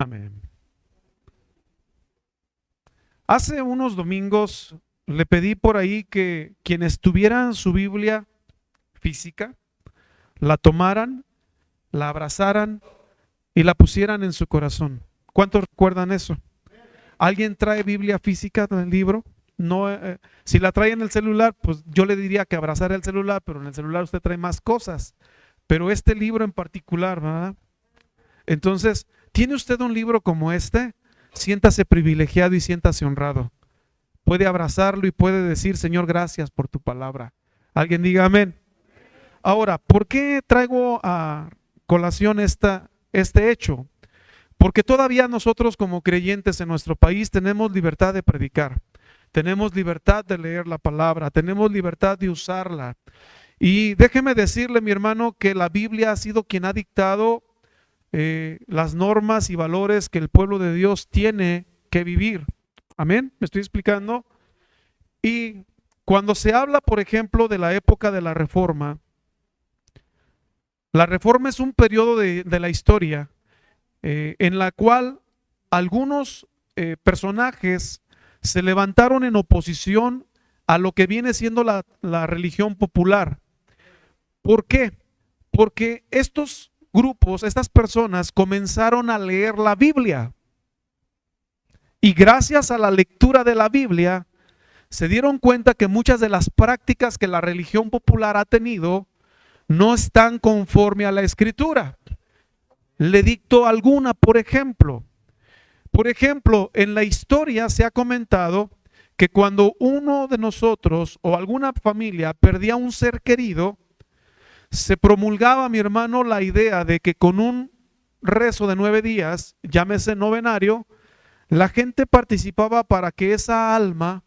Amén. Hace unos domingos le pedí por ahí que quienes tuvieran su Biblia física, la tomaran, la abrazaran y la pusieran en su corazón. ¿Cuántos recuerdan eso? ¿Alguien trae Biblia física del libro? No, si la trae en el celular, pues yo le diría que abrazara el celular, pero en el celular usted trae más cosas. Pero este libro en particular, ¿verdad? Entonces, ¿tiene usted un libro como este? Siéntase privilegiado y siéntase honrado. Puede abrazarlo y puede decir, Señor, gracias por tu palabra. Alguien diga amén. Ahora, ¿por qué traigo a colación este hecho? Porque todavía nosotros como creyentes en nuestro país tenemos libertad de predicar, tenemos libertad de leer la palabra, tenemos libertad de usarla. Y déjeme decirle, mi hermano, que la Biblia ha sido quien ha dictado las normas y valores que el pueblo de Dios tiene que vivir. Amén, ¿me estoy explicando? Y cuando se habla, por ejemplo, de la época de la reforma es un periodo de la historia en la cual algunos personajes se levantaron en oposición a lo que viene siendo la religión popular. ¿Por qué? Porque estos grupos, estas personas comenzaron a leer la Biblia y gracias a la lectura de la Biblia se dieron cuenta que muchas de las prácticas que la religión popular ha tenido no están conforme a la Escritura. Le dicto alguna, por ejemplo. Por ejemplo, en la historia se ha comentado que cuando uno de nosotros o alguna familia perdía un ser querido, se promulgaba, mi hermano, la idea de que con un rezo de 9 días, llámese novenario, la gente participaba para que esa alma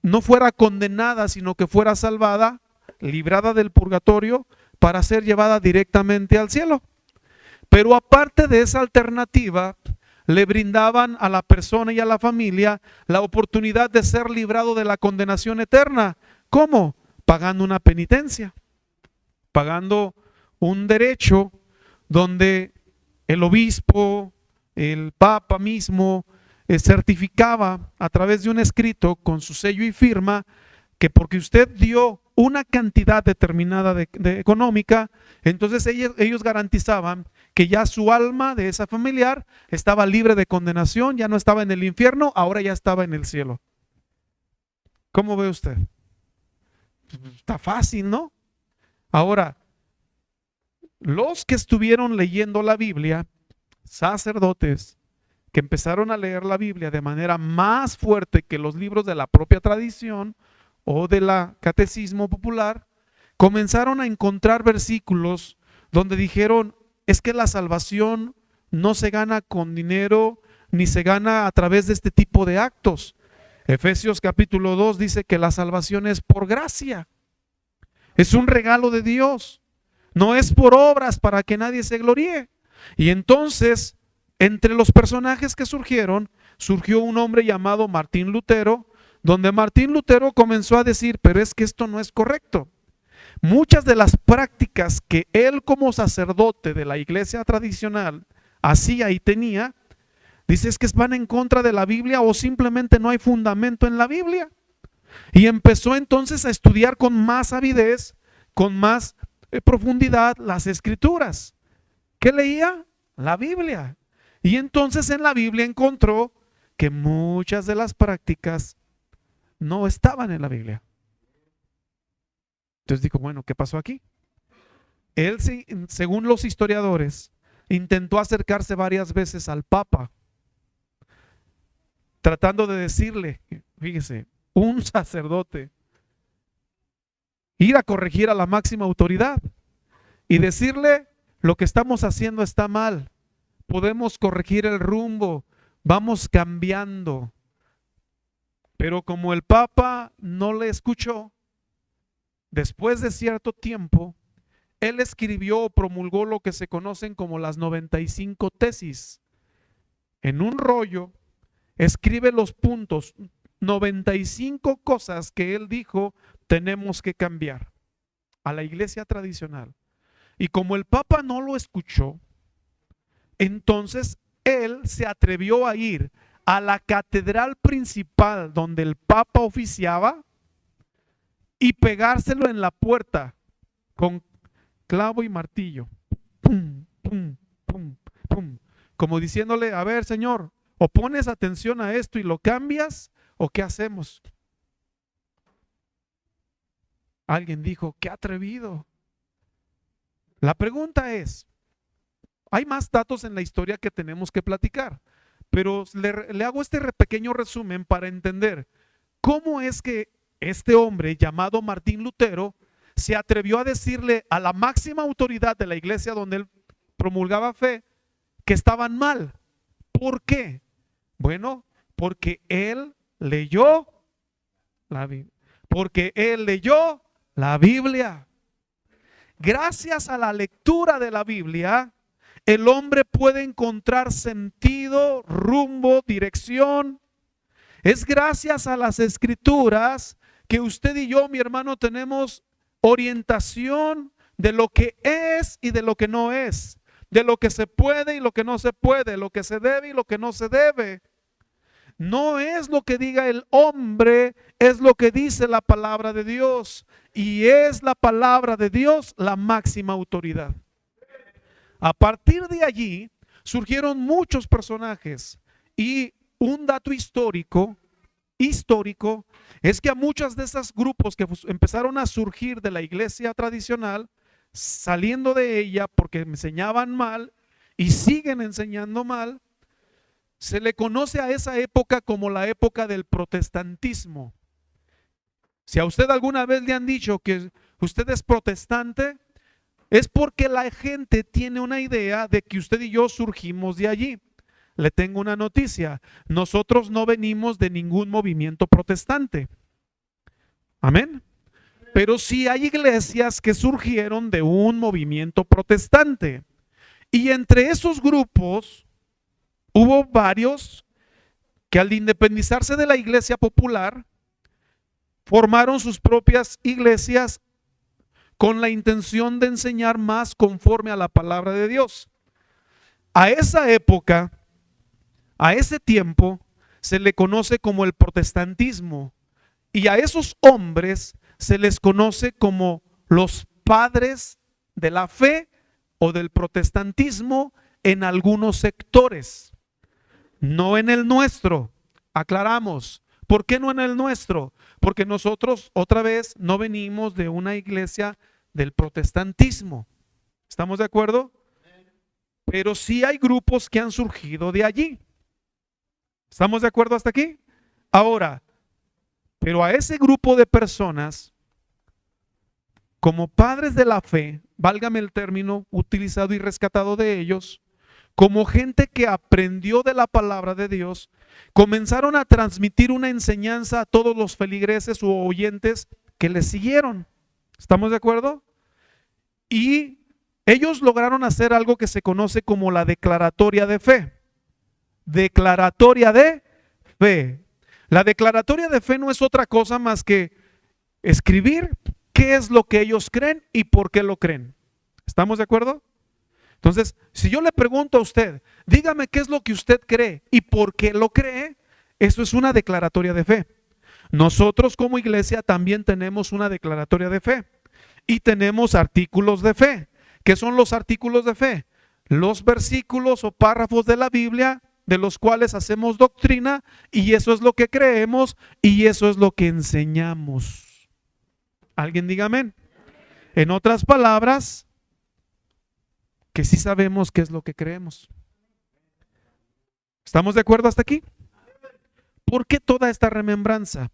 no fuera condenada, sino que fuera salvada, librada del purgatorio, para ser llevada directamente al cielo. Pero aparte de esa alternativa, le brindaban a la persona y a la familia la oportunidad de ser librado de la condenación eterna. ¿Cómo? Pagando una penitencia, pagando un derecho donde el obispo, el papa mismo, certificaba a través de un escrito con su sello y firma que porque usted dio una cantidad determinada de económica, entonces ellos garantizaban que ya su alma de esa familiar estaba libre de condenación, ya no estaba en el infierno, ahora ya estaba en el cielo. ¿Cómo ve usted? Está fácil, ¿no? Ahora, los que estuvieron leyendo la Biblia, sacerdotes, que empezaron a leer la Biblia de manera más fuerte que los libros de la propia tradición o de la catecismo popular, comenzaron a encontrar versículos donde dijeron, es que la salvación no se gana con dinero ni se gana a través de este tipo de actos. Efesios capítulo 2 dice que la salvación es por gracia, es un regalo de Dios, no es por obras para que nadie se gloríe. Y entonces, entre los personajes que surgieron, surgió un hombre llamado Martín Lutero, donde Martín Lutero comenzó a decir, pero es que esto no es correcto. Muchas de las prácticas que él como sacerdote de la iglesia tradicional hacía y tenía, dice es que van en contra de la Biblia o simplemente no hay fundamento en la Biblia. Y empezó entonces a estudiar con más avidez, con más profundidad las escrituras. ¿Qué leía? La Biblia. Y entonces en la Biblia encontró que muchas de las prácticas no estaban en la Biblia. Entonces dijo, bueno, ¿qué pasó aquí? Él, según los historiadores, intentó acercarse varias veces al Papa, tratando de decirle, fíjese, un sacerdote, ir a corregir a la máxima autoridad y decirle, lo que estamos haciendo está mal, podemos corregir el rumbo, vamos cambiando. Pero como el Papa no le escuchó, después de cierto tiempo, él escribió o promulgó lo que se conocen como las 95 tesis. En un rollo, escribe los puntos, 95 cosas que él dijo tenemos que cambiar a la iglesia tradicional. Y como el Papa no lo escuchó, entonces él se atrevió a ir a la catedral principal donde el Papa oficiaba y pegárselo en la puerta con clavo y martillo. Pum, pum, pum, pum. Como diciéndole, a ver, Señor, o pones atención a esto y lo cambias, o ¿qué hacemos? Alguien dijo, qué atrevido. La pregunta es, hay más datos en la historia que tenemos que platicar, pero le hago este pequeño resumen para entender cómo es que este hombre llamado Martín Lutero se atrevió a decirle a la máxima autoridad de la iglesia donde él promulgaba fe que estaban mal. ¿Por qué? Bueno, porque él leyó la Biblia. Porque él leyó la Biblia. Gracias a la lectura de la Biblia, el hombre puede encontrar sentido, rumbo, dirección. Es gracias a las escrituras que usted y yo, mi hermano, tenemos orientación de lo que es y de lo que no es, de lo que se puede y lo que no se puede, lo que se debe y lo que no se debe. No es lo que diga el hombre, es lo que dice la palabra de Dios. Y es la palabra de Dios la máxima autoridad. A partir de allí surgieron muchos personajes y un dato histórico es que a muchos de esos grupos que empezaron a surgir de la iglesia tradicional, saliendo de ella porque enseñaban mal y siguen enseñando mal, se le conoce a esa época como la época del protestantismo. Si a usted alguna vez le han dicho que usted es protestante, es porque la gente tiene una idea de que usted y yo surgimos de allí. Le tengo una noticia, nosotros no venimos de ningún movimiento protestante. Amén. Pero sí hay iglesias que surgieron de un movimiento protestante. Y entre esos grupos hubo varios que al independizarse de la iglesia popular, formaron sus propias iglesias con la intención de enseñar más conforme a la palabra de Dios. A esa época, a ese tiempo, se le conoce como el protestantismo, y a esos hombres se les conoce como los padres de la fe o del protestantismo en algunos sectores. No en el nuestro, aclaramos. ¿Por qué no en el nuestro? Porque nosotros, otra vez, no venimos de una iglesia del protestantismo. ¿Estamos de acuerdo? Pero sí hay grupos que han surgido de allí. ¿Estamos de acuerdo hasta aquí? Ahora, pero a ese grupo de personas, como padres de la fe, válgame el término utilizado y rescatado de ellos, como gente que aprendió de la palabra de Dios, comenzaron a transmitir una enseñanza a todos los feligreses u oyentes que les siguieron. ¿Estamos de acuerdo? Y ellos lograron hacer algo que se conoce como la declaratoria de fe. Declaratoria de fe. La declaratoria de fe no es otra cosa más que escribir qué es lo que ellos creen y por qué lo creen. ¿Estamos de acuerdo? Entonces, si yo le pregunto a usted, dígame qué es lo que usted cree y por qué lo cree, eso es una declaratoria de fe. Nosotros como iglesia también tenemos una declaratoria de fe y tenemos artículos de fe. ¿Qué son los artículos de fe? Los versículos o párrafos de la Biblia de los cuales hacemos doctrina, y eso es lo que creemos y eso es lo que enseñamos. ¿Alguien diga amén? En otras palabras, que sí sabemos qué es lo que creemos. ¿Estamos de acuerdo hasta aquí? ¿Por qué toda esta remembranza?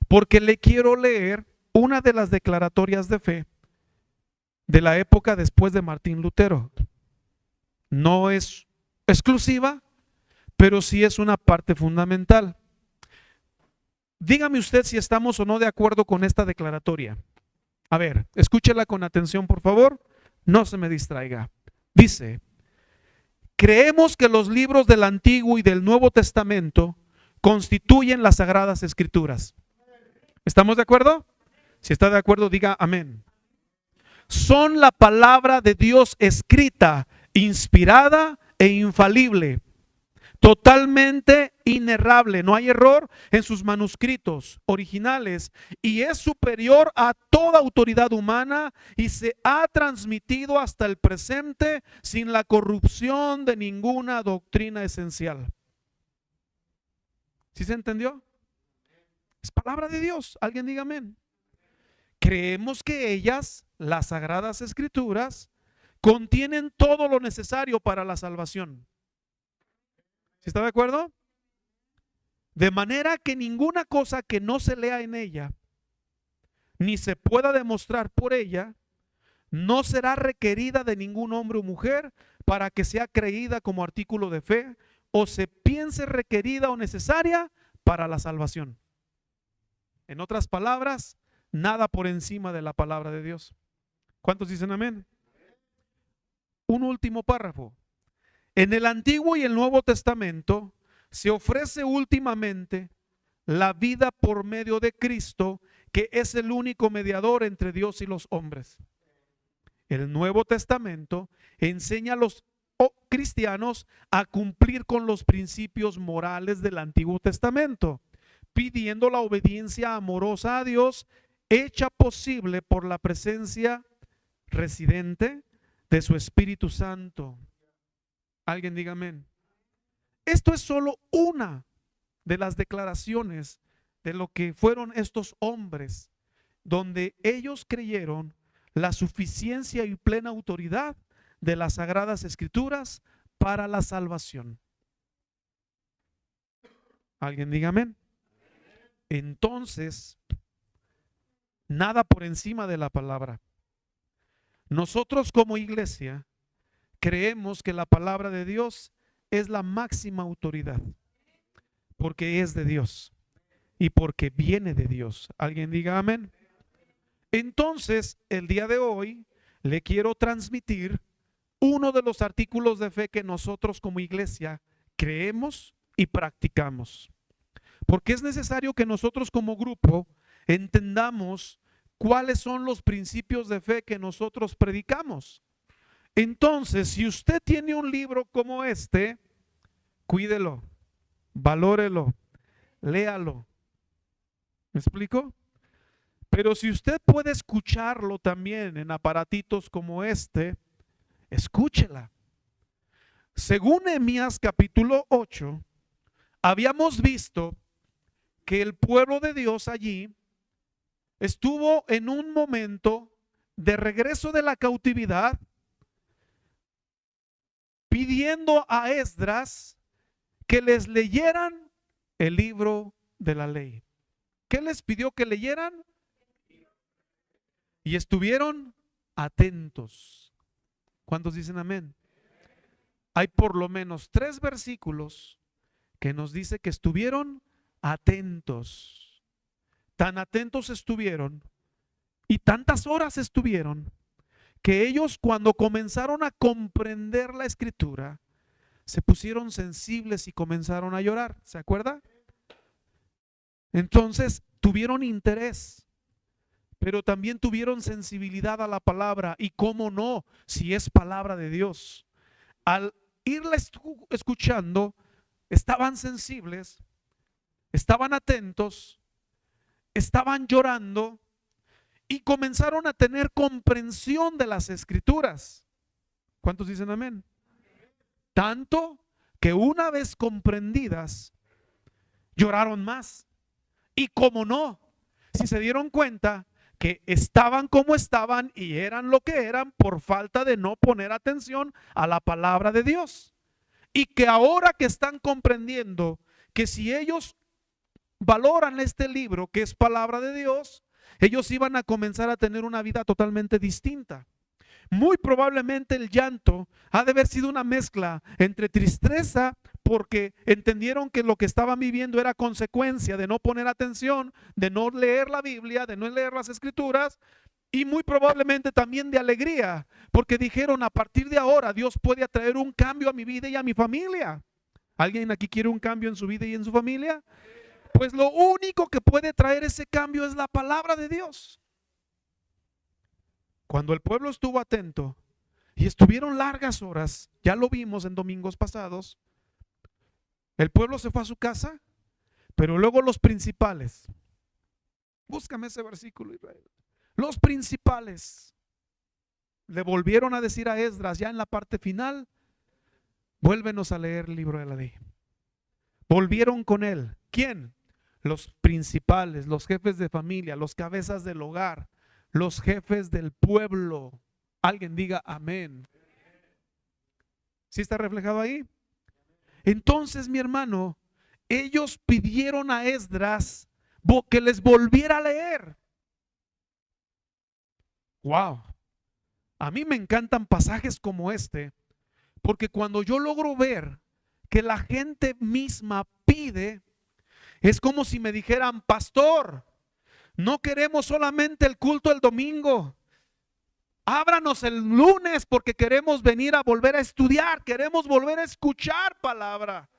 Porque le quiero leer una de las declaratorias de fe de la época después de Martín Lutero. No es exclusiva, pero sí es una parte fundamental. Dígame usted si estamos o no de acuerdo con esta declaratoria. A ver, escúchela con atención, por favor. No se me distraiga. Dice: creemos que los libros del Antiguo y del Nuevo Testamento constituyen las Sagradas Escrituras. ¿Estamos de acuerdo? Si está de acuerdo, diga amén. Son la palabra de Dios escrita, inspirada e infalible, totalmente inerrable, no hay error en sus manuscritos originales y es superior a toda autoridad humana y se ha transmitido hasta el presente sin la corrupción de ninguna doctrina esencial. ¿Sí se entendió? Es palabra de Dios. Alguien diga amén. Creemos que ellas, las sagradas escrituras, contienen todo lo necesario para la salvación. ¿Sí está de acuerdo? De manera que ninguna cosa que no se lea en ella, ni se pueda demostrar por ella, no será requerida de ningún hombre o mujer para que sea creída como artículo de fe o se piense requerida o necesaria para la salvación. En otras palabras, nada por encima de la palabra de Dios. ¿Cuántos dicen amén? Un último párrafo. En el Antiguo y el Nuevo Testamento se ofrece últimamente la vida por medio de Cristo, que es el único mediador entre Dios y los hombres. El Nuevo Testamento enseña a los cristianos a cumplir con los principios morales del Antiguo Testamento, pidiendo la obediencia amorosa a Dios, hecha posible por la presencia residente de su Espíritu Santo. Alguien diga amén. Esto es solo una de las declaraciones de lo que fueron estos hombres, donde ellos creyeron la suficiencia y plena autoridad de las Sagradas Escrituras para la salvación. Alguien diga amén. Entonces, nada por encima de la palabra. Nosotros como iglesia creemos que la palabra de Dios es la máxima autoridad, porque es de Dios y porque viene de Dios. Alguien diga amén. Entonces, el día de hoy le quiero transmitir uno de los artículos de fe que nosotros como iglesia creemos y practicamos. Porque es necesario que nosotros como grupo entendamos cuáles son los principios de fe que nosotros predicamos. Entonces, si usted tiene un libro como este, cuídelo, valórelo, léalo. ¿Me explico? Pero si usted puede escucharlo también en aparatitos como este, escúchela. Según Nehemías capítulo 8, habíamos visto que el pueblo de Dios allí estuvo en un momento de regreso de la cautividad, pidiendo a Esdras que les leyeran el libro de la ley. ¿Qué les pidió que leyeran? Y estuvieron atentos. ¿Cuántos dicen amén? Hay por lo menos 3 versículos que nos dice que estuvieron atentos. Tan atentos estuvieron y tantas horas estuvieron que ellos, cuando comenzaron a comprender la escritura, se pusieron sensibles y comenzaron a llorar. ¿Se acuerda? Entonces tuvieron interés, pero también tuvieron sensibilidad a la palabra. Y cómo no, si es palabra de Dios. Al irla escuchando, estaban sensibles, estaban atentos, estaban llorando y comenzaron a tener comprensión de las escrituras. ¿Cuántos dicen amén? Tanto que una vez comprendidas, lloraron más. Y cómo no, si se dieron cuenta que estaban como estaban y eran lo que eran por falta de no poner atención a la palabra de Dios. Y que ahora que están comprendiendo que si ellos valoran este libro que es palabra de Dios, ellos iban a comenzar a tener una vida totalmente distinta. Muy probablemente el llanto ha de haber sido una mezcla entre tristeza porque entendieron que lo que estaban viviendo era consecuencia de no poner atención, de no leer la Biblia, de no leer las escrituras, y muy probablemente también de alegría porque dijeron: a partir de ahora Dios puede traer un cambio a mi vida y a mi familia. ¿Alguien aquí quiere un cambio en su vida y en su familia? Pues lo único que puede traer ese cambio es la palabra de Dios. Cuando el pueblo estuvo atento y estuvieron largas horas, ya lo vimos en domingos pasados, El pueblo se fue a su casa, pero luego los principales, búscame ese versículo, Israel. Los principales le volvieron a decir a Esdras, ya en la parte final, vuélvenos a leer el libro de la ley. Volvieron con él. ¿Quién? Los principales, los jefes de familia, los cabezas del hogar, los jefes del pueblo. Alguien diga amén. ¿Sí está reflejado ahí? Entonces, mi hermano, ellos pidieron a Esdras que les volviera a leer. Wow. A mí me encantan pasajes como este, porque cuando yo logro ver que la gente misma pide, es como si me dijeran, pastor, no queremos solamente el culto el domingo, ábranos el lunes porque queremos venir a volver a estudiar, queremos volver a escuchar palabra.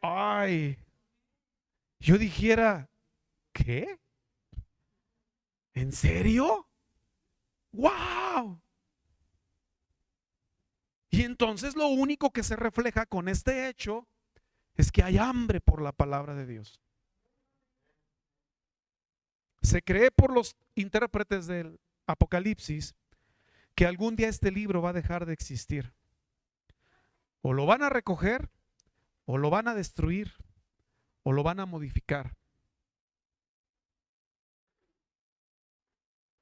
Ay, yo dijera, ¿qué? ¿En serio? ¡Wow! Y entonces lo único que se refleja con este hecho es que hay hambre por la palabra de Dios. Se cree por los intérpretes del Apocalipsis que algún día este libro va a dejar de existir. O lo van a recoger, o lo van a destruir, o lo van a modificar.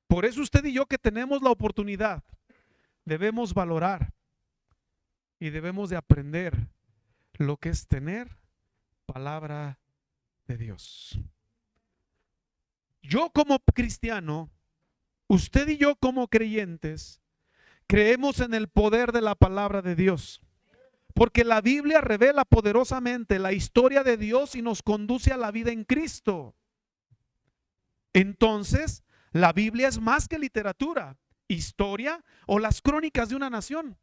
Por eso usted y yo, que tenemos la oportunidad, debemos valorar y debemos de aprender lo que es tener palabra de Dios. Yo como cristiano, usted y yo como creyentes, creemos en el poder de la palabra de Dios, porque la Biblia revela poderosamente la historia de Dios y nos conduce a la vida en Cristo. Entonces, la Biblia es más que literatura, historia o las crónicas de una nación.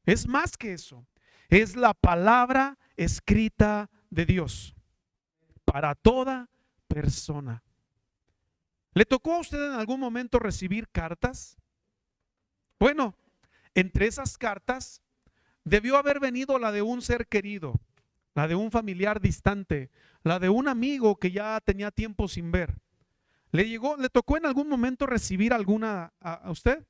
Es más que eso. Es la palabra escrita de Dios para toda persona. ¿Le tocó a usted en algún momento recibir cartas? Bueno, entre esas cartas debió haber venido la de un ser querido, la de un familiar distante, la de un amigo que ya tenía tiempo sin ver. ¿Le tocó en algún momento recibir alguna a usted?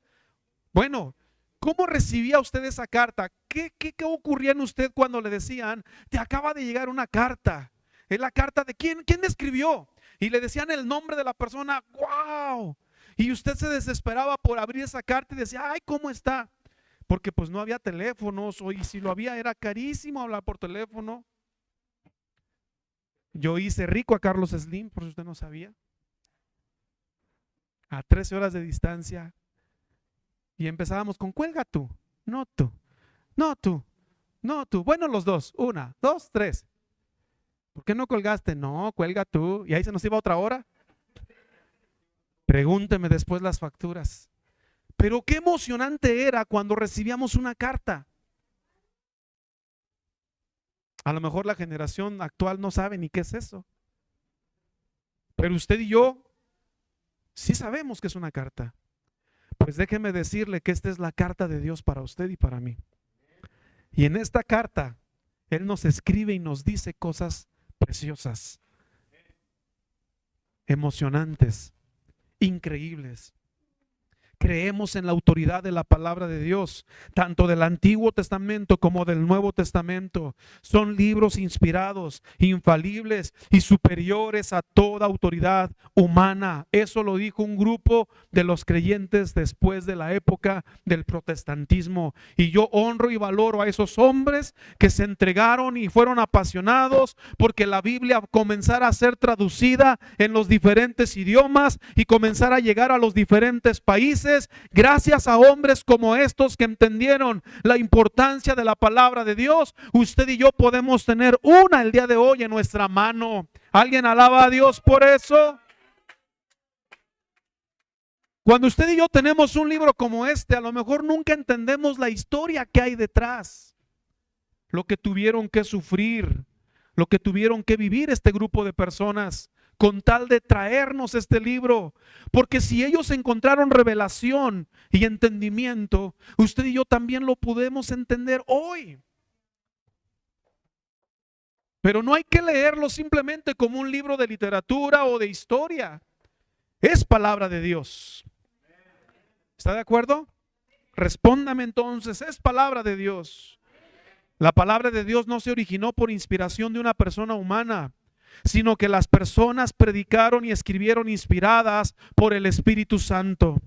Bueno, ¿cómo recibía usted esa carta? ¿Qué ocurría en usted cuando le decían, te acaba de llegar una carta? ¿Es la carta de quién? ¿Quién me escribió? Y le decían el nombre de la persona. ¡Wow! Y usted se desesperaba por abrir esa carta y decía, ay, ¿cómo está? Porque pues no había teléfonos, y si lo había era carísimo hablar por teléfono. Yo hice rico a Carlos Slim, por si usted no sabía, a 13 horas de distancia. Y empezábamos con cuelga tú, no tú, no tú, no tú. Bueno, los dos, 1, 2, 3. ¿Por qué no colgaste? No, cuelga tú. Y ahí se nos iba otra hora. Pregúnteme después las facturas. Pero qué emocionante era cuando recibíamos una carta. A lo mejor la generación actual no sabe ni qué es eso. Pero usted y yo sí sabemos que es una carta. Pues déjeme decirle que esta es la carta de Dios para usted y para mí. Y en esta carta, Él nos escribe y nos dice cosas preciosas, emocionantes, increíbles. Creemos en la autoridad de la palabra de Dios, tanto del Antiguo Testamento como del Nuevo Testamento. Son libros inspirados, infalibles y superiores a toda autoridad humana. Eso lo dijo un grupo de los creyentes después de la época del protestantismo. Y yo honro y valoro a esos hombres que se entregaron y fueron apasionados porque la Biblia comenzara a ser traducida en los diferentes idiomas y comenzara a llegar a los diferentes países. Gracias a hombres como estos que entendieron la importancia de la palabra de Dios, usted y yo podemos tener una el día de hoy en nuestra mano. ¿Alguien alaba a Dios por eso? Cuando usted y yo tenemos un libro como este, a lo mejor nunca entendemos la historia que hay detrás, lo que tuvieron que sufrir, lo que tuvieron que vivir este grupo de personas con tal de traernos este libro. Porque si ellos encontraron revelación y entendimiento, usted y yo también lo podemos entender hoy. Pero no hay que leerlo simplemente como un libro de literatura o de historia. Es palabra de Dios. ¿Está de acuerdo? Respóndame entonces, es palabra de Dios. La palabra de Dios no se originó por inspiración de una persona humana, sino que las personas predicaron y escribieron inspiradas por el Espíritu Santo.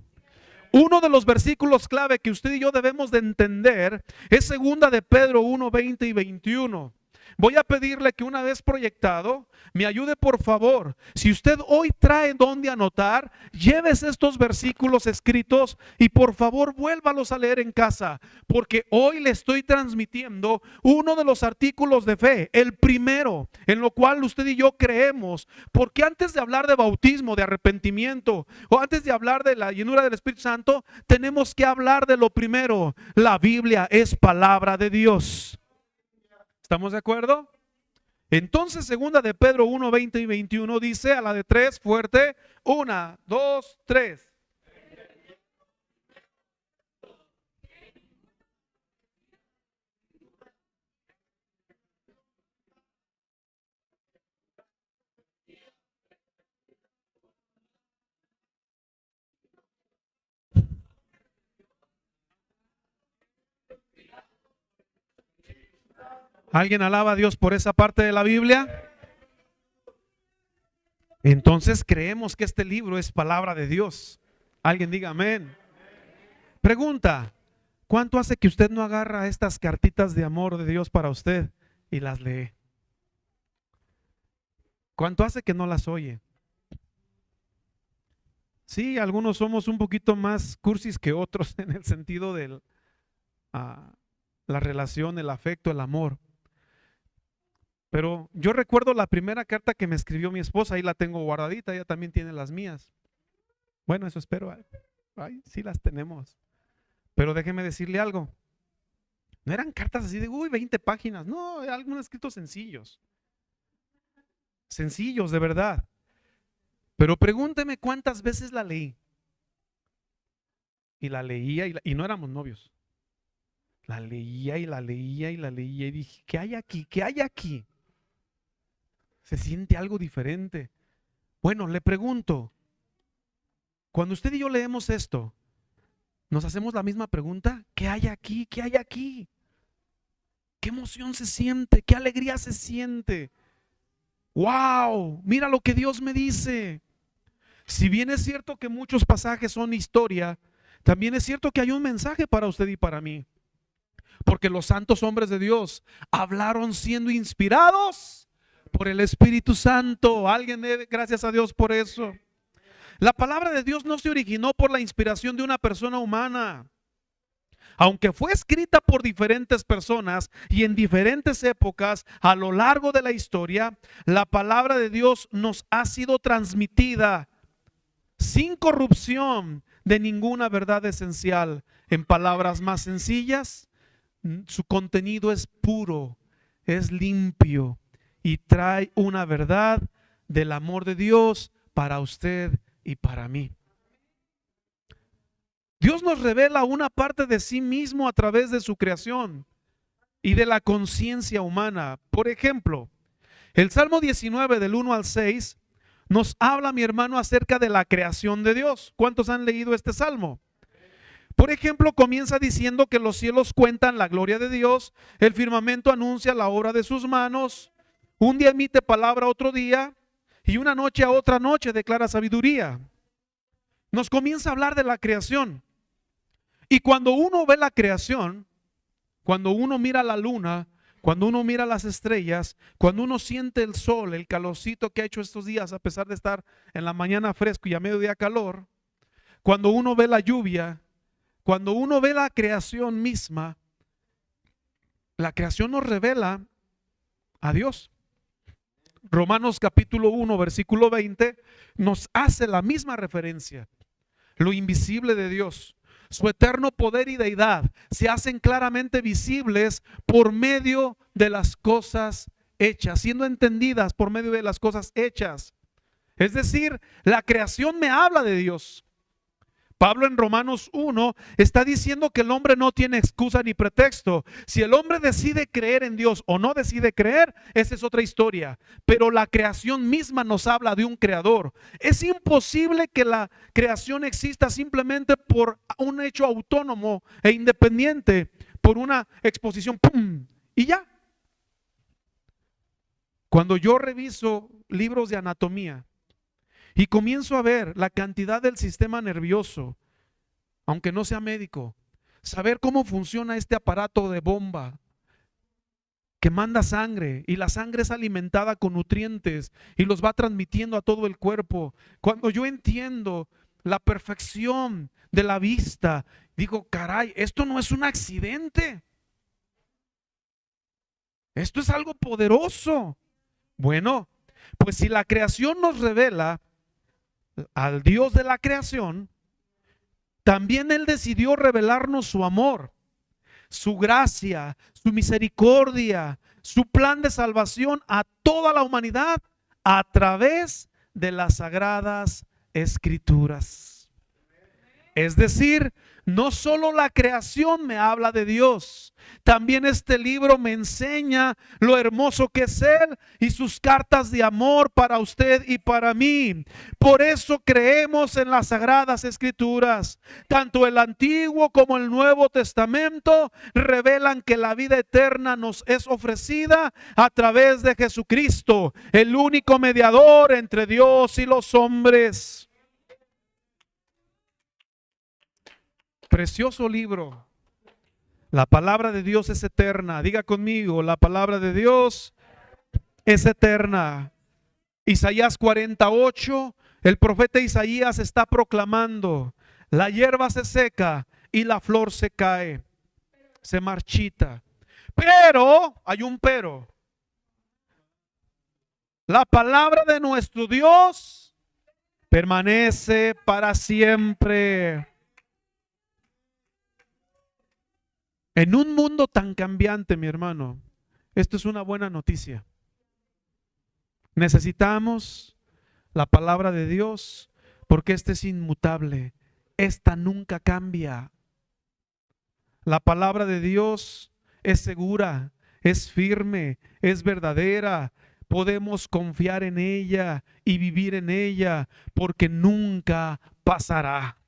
Uno de los versículos clave que usted y yo debemos de entender es segunda de Pedro 1, 20 y 21. Voy a pedirle que una vez proyectado, me ayude por favor. Si usted hoy trae donde anotar, lleves estos versículos escritos y por favor vuélvalos a leer en casa, porque hoy le estoy transmitiendo uno de los artículos de fe, el primero, en lo cual usted y yo creemos, porque antes de hablar de bautismo, de arrepentimiento, o antes de hablar de la llenura del Espíritu Santo, tenemos que hablar de lo primero. La Biblia es palabra de Dios. ¿Estamos de acuerdo? Entonces, segunda de Pedro 1, 20 y 21 dice a la de 3, fuerte, 1, 2, 3. ¿Alguien alaba a Dios por esa parte de la Biblia? Entonces creemos que este libro es palabra de Dios. Alguien diga amén. Pregunta, ¿cuánto hace que usted no agarra estas cartitas de amor de Dios para usted y las lee? ¿Cuánto hace que no las oye? Sí, algunos somos un poquito más cursis que otros en el sentido de la relación, el afecto, el amor. Pero yo recuerdo la primera carta que me escribió mi esposa, ahí la tengo guardadita, ella también tiene las mías. Bueno, eso espero. Ay, sí las tenemos. Pero déjeme decirle algo. No eran cartas así de, 20 páginas. No, eran algunos escritos sencillos. Sencillos, de verdad. Pero pregúnteme cuántas veces la leí. Y la leía y no éramos novios. La leía y la leía y la leía y dije, ¿qué hay aquí? ¿Qué hay aquí? Se siente algo diferente. Bueno, le pregunto, cuando usted y yo leemos esto, ¿nos hacemos la misma pregunta? ¿Qué hay aquí? ¿Qué hay aquí? ¿Qué emoción se siente? ¿Qué alegría se siente? ¡Wow! Mira lo que Dios me dice. Si bien es cierto que muchos pasajes son historia, también es cierto que hay un mensaje para usted y para mí. Porque los santos hombres de Dios hablaron siendo inspirados por el Espíritu Santo. Alguien dé gracias a Dios por eso. La palabra de Dios no se originó por la inspiración de una persona humana. Aunque fue escrita por diferentes personas y en diferentes épocas a lo largo de la historia, la palabra de Dios nos ha sido transmitida sin corrupción de ninguna verdad esencial. En palabras más sencillas, su contenido es puro, es limpio y trae una verdad del amor de Dios para usted y para mí. Dios nos revela una parte de sí mismo a través de su creación y de la conciencia humana. Por ejemplo, el Salmo 19 del 1 al 6 nos habla, mi hermano, acerca de la creación de Dios. ¿Cuántos han leído este salmo? Por ejemplo, comienza diciendo que los cielos cuentan la gloria de Dios, el firmamento anuncia la obra de sus manos, un día emite palabra a otro día y una noche a otra noche declara sabiduría. Nos comienza a hablar de la creación. Y cuando uno ve la creación, cuando uno mira la luna, cuando uno mira las estrellas, cuando uno siente el sol, el calorcito que ha hecho estos días, a pesar de estar en la mañana fresco y a mediodía calor, cuando uno ve la lluvia, cuando uno ve la creación misma, la creación nos revela a Dios. Romanos capítulo 1, versículo 20, nos hace la misma referencia. Lo invisible de Dios, su eterno poder y deidad se hacen claramente visibles por medio de las cosas hechas, siendo entendidas por medio de las cosas hechas. Es decir, la creación me habla de Dios. Pablo en Romanos 1 está diciendo que el hombre no tiene excusa ni pretexto. Si el hombre decide creer en Dios o no decide creer, esa es otra historia. Pero la creación misma nos habla de un creador. Es imposible que la creación exista simplemente por un hecho autónomo e independiente, por una exposición, ¡pum! Y ya. Cuando yo reviso libros de anatomía y comienzo a ver la cantidad del sistema nervioso, aunque no sea médico, saber cómo funciona este aparato de bomba que manda sangre, y la sangre es alimentada con nutrientes y los va transmitiendo a todo el cuerpo. Cuando yo entiendo la perfección de la vista, digo, caray, esto no es un accidente. Esto es algo poderoso. Bueno, pues si la creación nos revela al Dios de la creación, también Él decidió revelarnos su amor, su gracia, su misericordia, su plan de salvación a toda la humanidad a través de las sagradas escrituras. Es decir, no solo la creación me habla de Dios, también este libro me enseña lo hermoso que es Él y sus cartas de amor para usted y para mí. Por eso creemos en las sagradas escrituras. Tanto el Antiguo como el Nuevo Testamento revelan que la vida eterna nos es ofrecida a través de Jesucristo, el único mediador entre Dios y los hombres. Precioso libro. La palabra de Dios es eterna. Diga conmigo, la palabra de Dios es eterna. Isaías 48, el profeta Isaías está proclamando: la hierba se seca y la flor se cae, se marchita. Pero, hay un pero. La palabra de nuestro Dios permanece para siempre. En un mundo tan cambiante, mi hermano, esto es una buena noticia. Necesitamos la palabra de Dios porque esta es inmutable. Esta nunca cambia. La palabra de Dios es segura, es firme, es verdadera. Podemos confiar en ella y vivir en ella porque nunca pasará.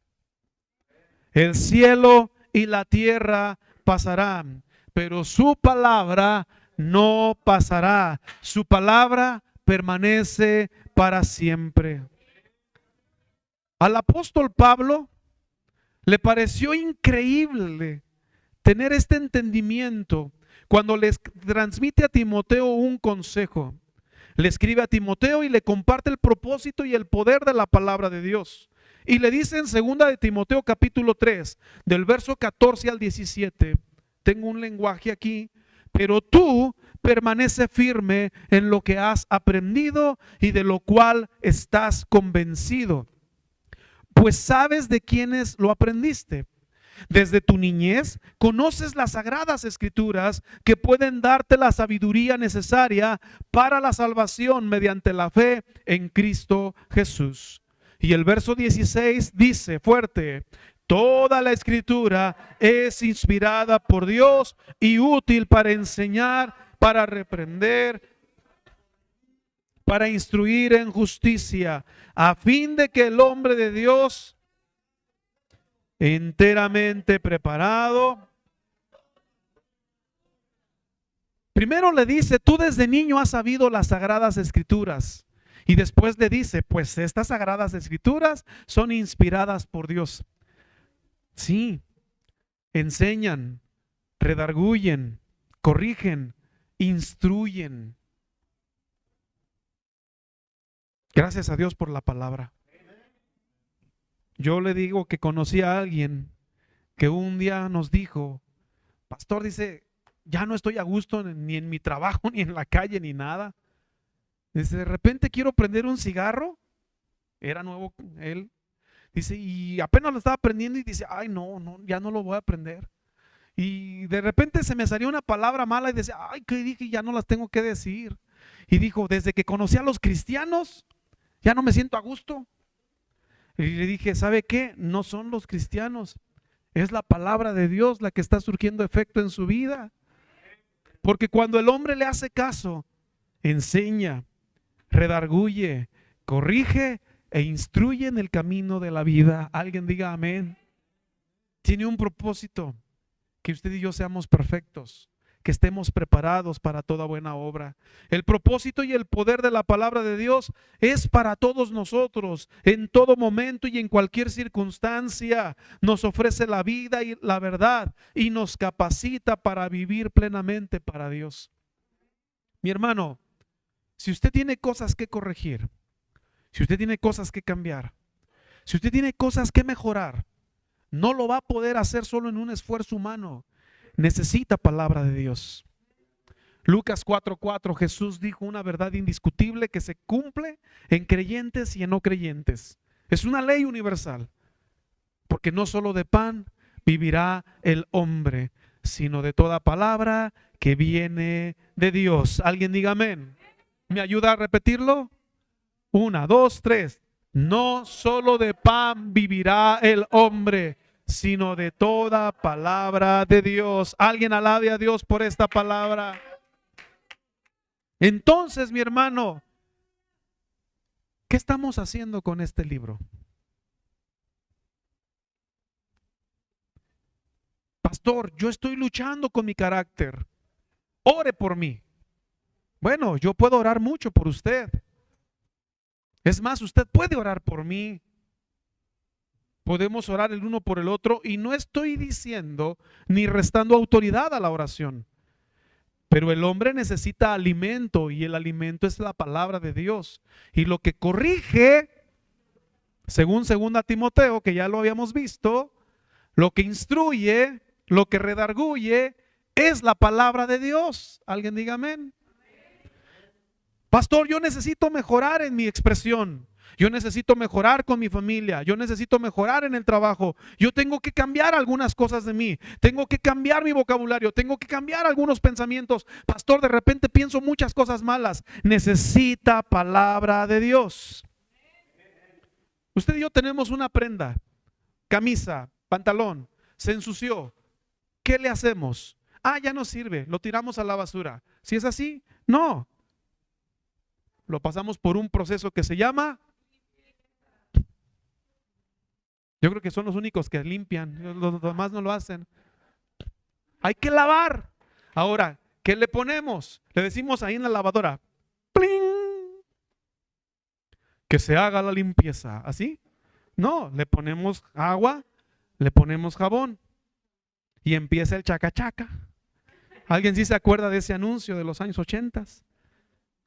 El cielo y la tierra pasarán, pero su palabra no pasará. Su palabra permanece para siempre. Al apóstol Pablo le pareció increíble tener este entendimiento cuando les transmite a Timoteo un consejo. Le escribe a Timoteo y le comparte el propósito y el poder de la palabra de Dios. Y le dice en 2 de Timoteo capítulo 3, del verso 14 al 17, tengo un lenguaje aquí, pero tú permanece firme en lo que has aprendido y de lo cual estás convencido, pues sabes de quiénes lo aprendiste. Desde tu niñez conoces las sagradas escrituras que pueden darte la sabiduría necesaria para la salvación mediante la fe en Cristo Jesús. Y el verso 16 dice fuerte: toda la escritura es inspirada por Dios y útil para enseñar, para reprender, para instruir en justicia, a fin de que el hombre de Dios, enteramente preparado. Primero le dice: tú desde niño has sabido las sagradas escrituras. Y después le dice: pues estas sagradas escrituras son inspiradas por Dios. Sí, enseñan, redarguyen, corrigen, instruyen. Gracias a Dios por la palabra. Yo le digo que conocí a alguien que un día nos dijo: pastor, dice, ya no estoy a gusto ni en mi trabajo, ni en la calle, ni nada. Dice, de repente quiero prender un cigarro. Era nuevo él. Dice, y apenas lo estaba prendiendo y dice, ay no, ya no lo voy a prender. Y de repente se me salió una palabra mala y decía, ay, ¿qué dije? Ya no las tengo que decir. Y dijo, desde que conocí a los cristianos, ya no me siento a gusto. Y le dije, ¿sabe qué? No son los cristianos, es la palabra de Dios la que está surgiendo efecto en su vida. Porque cuando el hombre le hace caso, enseña, redarguye, corrige e instruye en el camino de la vida. Alguien diga amén. Tiene un propósito, que usted y yo seamos perfectos, que estemos preparados para toda buena obra. El propósito y el poder de la palabra de Dios es para todos nosotros, en todo momento y en cualquier circunstancia. Nos ofrece la vida y la verdad y nos capacita para vivir plenamente para Dios. Mi hermano, si usted tiene cosas que corregir, si usted tiene cosas que cambiar, si usted tiene cosas que mejorar, no lo va a poder hacer solo en un esfuerzo humano. Necesita palabra de Dios. Lucas 4:4, Jesús dijo una verdad indiscutible que se cumple en creyentes y en no creyentes. Es una ley universal, porque no solo de pan vivirá el hombre, sino de toda palabra que viene de Dios. Alguien diga amén. ¿Me ayuda a repetirlo? 1, 2, 3. No solo de pan vivirá el hombre, sino de toda palabra de Dios. Alguien alabe a Dios por esta palabra. Entonces, mi hermano, ¿qué estamos haciendo con este libro? Pastor, yo estoy luchando con mi carácter. Ore por mí. Bueno, yo puedo orar mucho por usted. Es más, usted puede orar por mí. Podemos orar el uno por el otro y no estoy diciendo ni restando autoridad a la oración. Pero el hombre necesita alimento y el alimento es la palabra de Dios. Y lo que corrige, según 2 Timoteo, que ya lo habíamos visto, lo que instruye, lo que redarguye, es la palabra de Dios. ¿Alguien diga amén? Pastor, yo necesito mejorar en mi expresión. Yo necesito mejorar con mi familia. Yo necesito mejorar en el trabajo. Yo tengo que cambiar algunas cosas de mí. Tengo que cambiar mi vocabulario. Tengo que cambiar algunos pensamientos. Pastor, de repente pienso muchas cosas malas. Necesita palabra de Dios. Usted y yo tenemos una prenda, camisa, pantalón, se ensució. ¿Qué le hacemos? Ah, ya no sirve, lo tiramos a la basura. Si es así, no. Lo pasamos por un proceso que se llama... Yo creo que son los únicos que limpian, los demás no lo hacen. Hay que lavar. Ahora, ¿qué le ponemos? Le decimos ahí en la lavadora, ¡pling!, que se haga la limpieza. ¿Así? No, le ponemos agua, le ponemos jabón y empieza el chaca chaca. ¿Alguien sí se acuerda de ese anuncio de los años 80?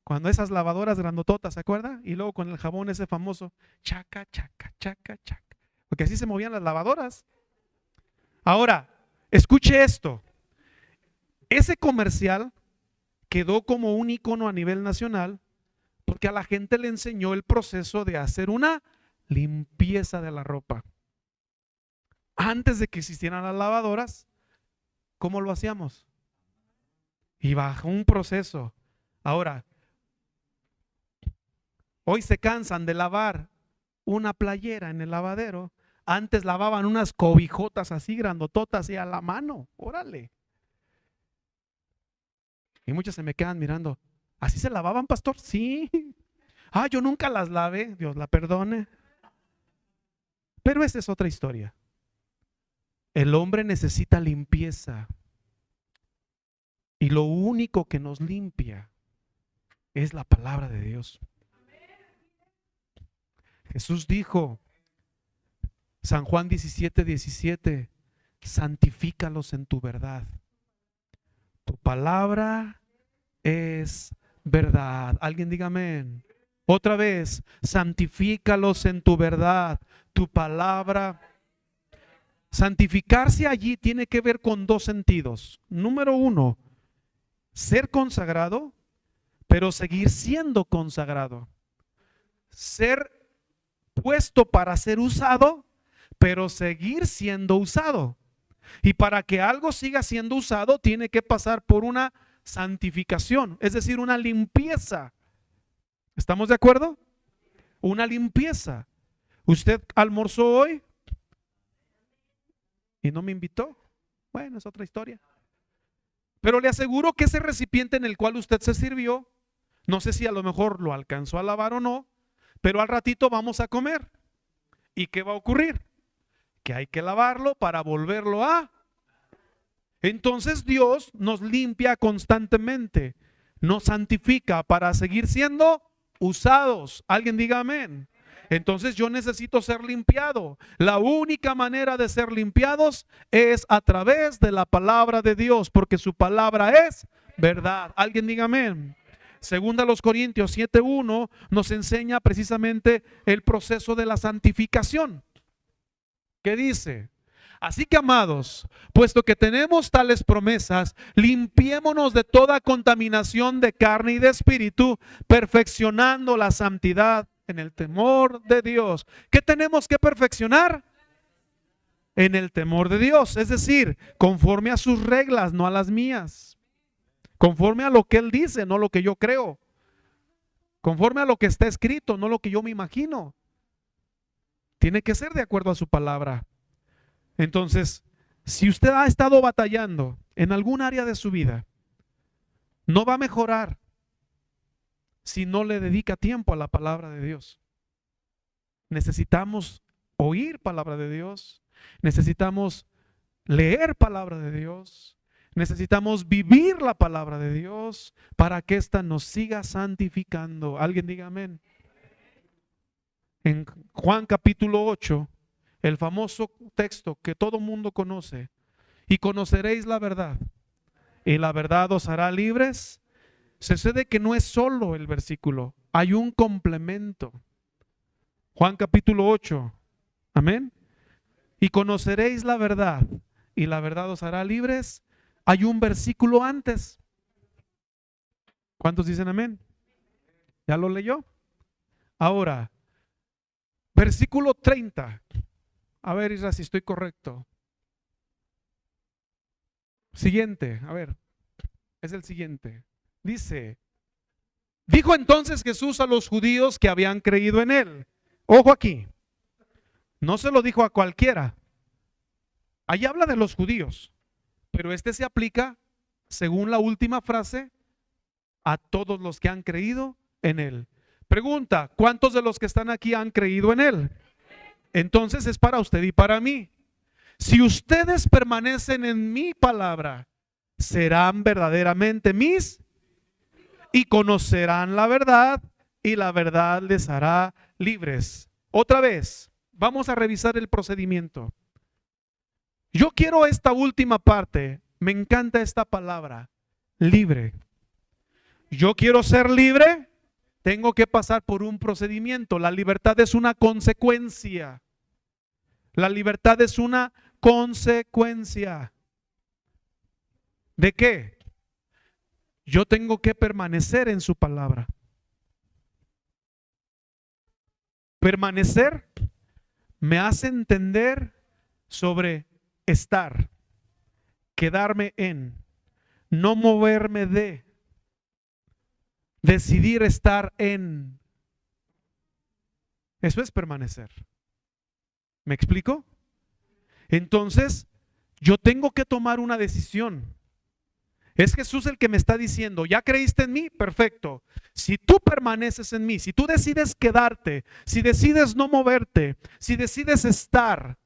Cuando esas lavadoras grandototas, ¿se acuerda? Y luego con el jabón ese famoso chaca chaca chaca chaca. Porque así se movían las lavadoras. Ahora, escuche esto. Ese comercial quedó como un icono a nivel nacional porque a la gente le enseñó el proceso de hacer una limpieza de la ropa. Antes de que existieran las lavadoras, ¿cómo lo hacíamos? Y bajo un proceso. Ahora, hoy se cansan de lavar una playera en el lavadero. Antes lavaban unas cobijotas así grandototas y a la mano, órale. Y muchos se me quedan mirando. ¿Así se lavaban, pastor? Sí. Ah, yo nunca las lavé, Dios la perdone. Pero esa es otra historia. El hombre necesita limpieza. Y lo único que nos limpia es la palabra de Dios. Jesús dijo, San Juan 17:17, santifícalos en tu verdad. Tu palabra es verdad. Alguien diga amén. Otra vez, santifícalos en tu verdad. Tu palabra. Santificarse allí tiene que ver con dos sentidos. Número uno, ser consagrado, pero seguir siendo consagrado. Ser puesto para ser usado, pero seguir siendo usado. Y para que algo siga siendo usado, tiene que pasar por una santificación, es decir, una limpieza. ¿Estamos de acuerdo? Una limpieza. ¿Usted almorzó hoy y no me invitó? Bueno, es otra historia. Pero le aseguro que ese recipiente en el cual usted se sirvió, no sé si a lo mejor lo alcanzó a lavar o no, pero al ratito vamos a comer. ¿Y qué va a ocurrir? Que hay que lavarlo para volverlo a. Entonces Dios nos limpia constantemente, nos santifica para seguir siendo usados. Alguien diga amén. Entonces yo necesito ser limpiado. La única manera de ser limpiados es a través de la palabra de Dios, porque su palabra es verdad. Alguien diga amén. Segunda a los Corintios 7:1 nos enseña precisamente el proceso de la santificación. ¿Qué dice? Así que, amados, puesto que tenemos tales promesas, limpiémonos de toda contaminación de carne y de espíritu, perfeccionando la santidad en el temor de Dios. ¿Qué tenemos que perfeccionar? En el temor de Dios, es decir, conforme a sus reglas, no a las mías. Conforme a lo que Él dice, no lo que yo creo. Conforme a lo que está escrito, no lo que yo me imagino. Tiene que ser de acuerdo a su palabra. Entonces, si usted ha estado batallando en algún área de su vida, no va a mejorar si no le dedica tiempo a la palabra de Dios. Necesitamos oír palabra de Dios, necesitamos leer palabra de Dios, necesitamos vivir la palabra de Dios para que ésta nos siga santificando. Alguien diga amén. En Juan capítulo 8, el famoso texto que todo mundo conoce, y conoceréis la verdad, y la verdad os hará libres. Sucede que no es solo el versículo, hay un complemento. Juan capítulo 8, amén. Y conoceréis la verdad, y la verdad os hará libres. Hay un versículo antes. ¿Cuántos dicen amén? ¿Ya lo leyó? Ahora, versículo 30. A ver, Isra, si estoy correcto. Siguiente, a ver, es el siguiente. Dice, dijo entonces Jesús a los judíos que habían creído en él. Ojo aquí, no se lo dijo a cualquiera. Ahí habla de los judíos, pero este se aplica, según la última frase, a todos los que han creído en él. Pregunta, ¿cuántos de los que están aquí han creído en él? Entonces es para usted y para mí. Si ustedes permanecen en mi palabra, serán verdaderamente mis y conocerán la verdad, y la verdad les hará libres. Otra vez, vamos a revisar el procedimiento. Yo quiero esta última parte, me encanta esta palabra, libre. Yo quiero ser libre, tengo que pasar por un procedimiento. La libertad es una consecuencia. La libertad es una consecuencia. ¿De qué? Yo tengo que permanecer en su palabra. Permanecer me hace entender sobre estar, quedarme en, no moverme de, decidir estar en. Eso es permanecer. ¿Me explico? Entonces, yo tengo que tomar una decisión. Es Jesús el que me está diciendo, ¿ya creíste en mí? Perfecto. Si tú permaneces en mí, si tú decides quedarte, si decides no moverte, si decides estar,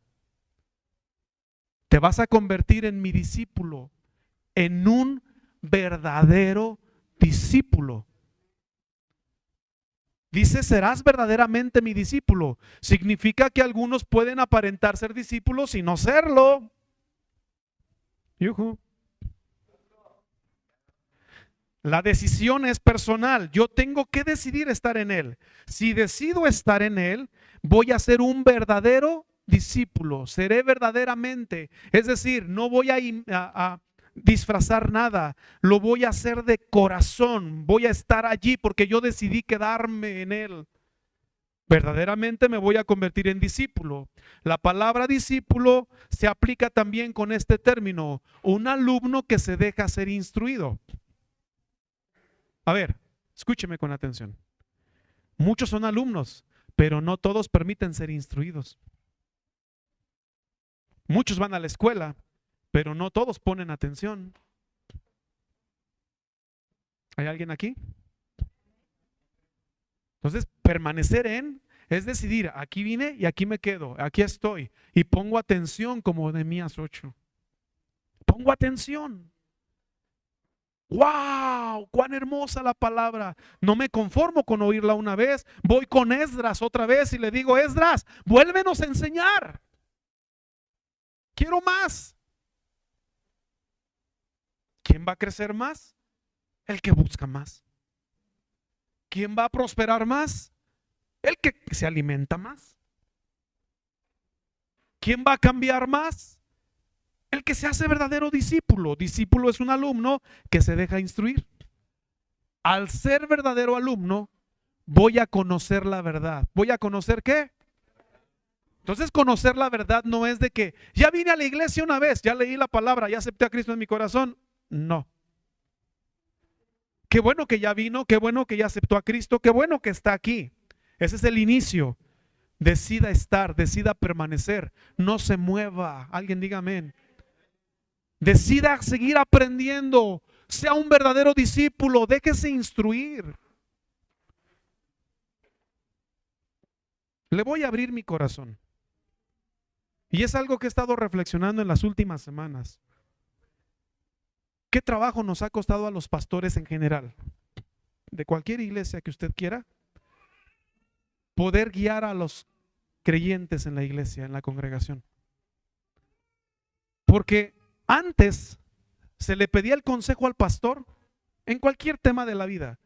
te vas a convertir en mi discípulo, en un verdadero discípulo. Dice, serás verdaderamente mi discípulo. Significa que algunos pueden aparentar ser discípulos y no serlo. Yujú. La decisión es personal. Yo tengo que decidir estar en Él. Si decido estar en Él, voy a ser un verdadero discípulo. Seré verdaderamente. Es decir, no voy a disfrazar nada. Lo voy a hacer de corazón. Voy a estar allí porque yo decidí quedarme en Él. Verdaderamente me voy a convertir en discípulo. La palabra discípulo se aplica también con este término. Un alumno que se deja ser instruido. A ver, escúcheme con atención. Muchos son alumnos, pero no todos permiten ser instruidos. Muchos van a la escuela, pero no todos ponen atención. ¿Hay alguien aquí? Entonces, permanecer en es decidir, aquí vine y aquí me quedo, aquí estoy y pongo atención como Nehemías 8. Pongo atención. ¡Wow! ¡Cuán hermosa la palabra! No me conformo con oírla una vez, voy con Esdras otra vez y le digo, Esdras, vuélvenos a enseñar. Quiero más. ¿Quién va a crecer más? El que busca más. ¿Quién va a prosperar más? El que se alimenta más. ¿Quién va a cambiar más? El que se hace verdadero discípulo. Discípulo es un alumno que se deja instruir. Al ser verdadero alumno, voy a conocer la verdad. ¿Voy a conocer qué? Entonces, conocer la verdad no es de que ya vine a la iglesia una vez, ya leí la palabra, ya acepté a Cristo en mi corazón. No. Qué bueno que ya vino, qué bueno que ya aceptó a Cristo, qué bueno que está aquí. Ese es el inicio. Decida estar, decida permanecer, no se mueva. Alguien diga amén. Decida seguir aprendiendo, sea un verdadero discípulo, déjese instruir. Le voy a abrir mi corazón. Y es algo que he estado reflexionando en las últimas semanas. ¿Qué trabajo nos ha costado a los pastores en general? De cualquier iglesia que usted quiera, poder guiar a los creyentes en la iglesia, en la congregación. Porque antes se le pedía el consejo al pastor en cualquier tema de la vida.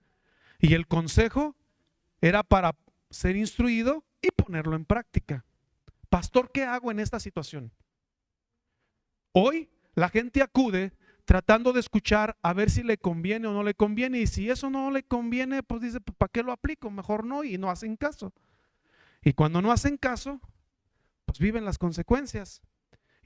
Y el consejo era para ser instruido y ponerlo en práctica. Pastor, ¿qué hago en esta situación? Hoy la gente acude tratando de escuchar a ver si le conviene o no le conviene. Y si eso no le conviene, pues dice, ¿para qué lo aplico? Mejor no, y no hacen caso. Y cuando no hacen caso, pues viven las consecuencias.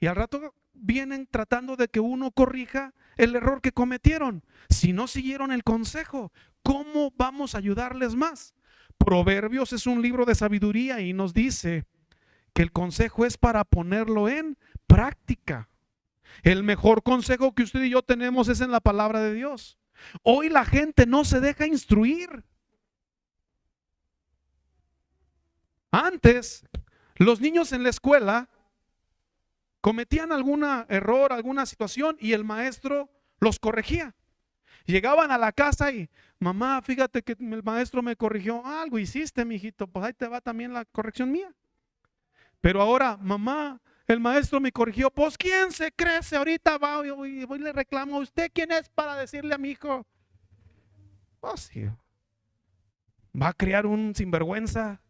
Y al rato vienen tratando de que uno corrija el error que cometieron. Si no siguieron el consejo, ¿cómo vamos a ayudarles más? Proverbios es un libro de sabiduría y nos dice que el consejo es para ponerlo en práctica. El mejor consejo que usted y yo tenemos es en la palabra de Dios. Hoy la gente no se deja instruir. Antes, los niños en la escuela cometían algún error, alguna situación y el maestro los corregía. Llegaban a la casa y, mamá, fíjate que el maestro me corrigió, algo hiciste, mijito, pues ahí te va también la corrección mía. Pero ahora, mamá, el maestro me corrigió, pues ¿quién se crece? Ahorita va y voy y le reclamo, ¿usted quién es para decirle a mi hijo? Pues sí, va a criar un sinvergüenza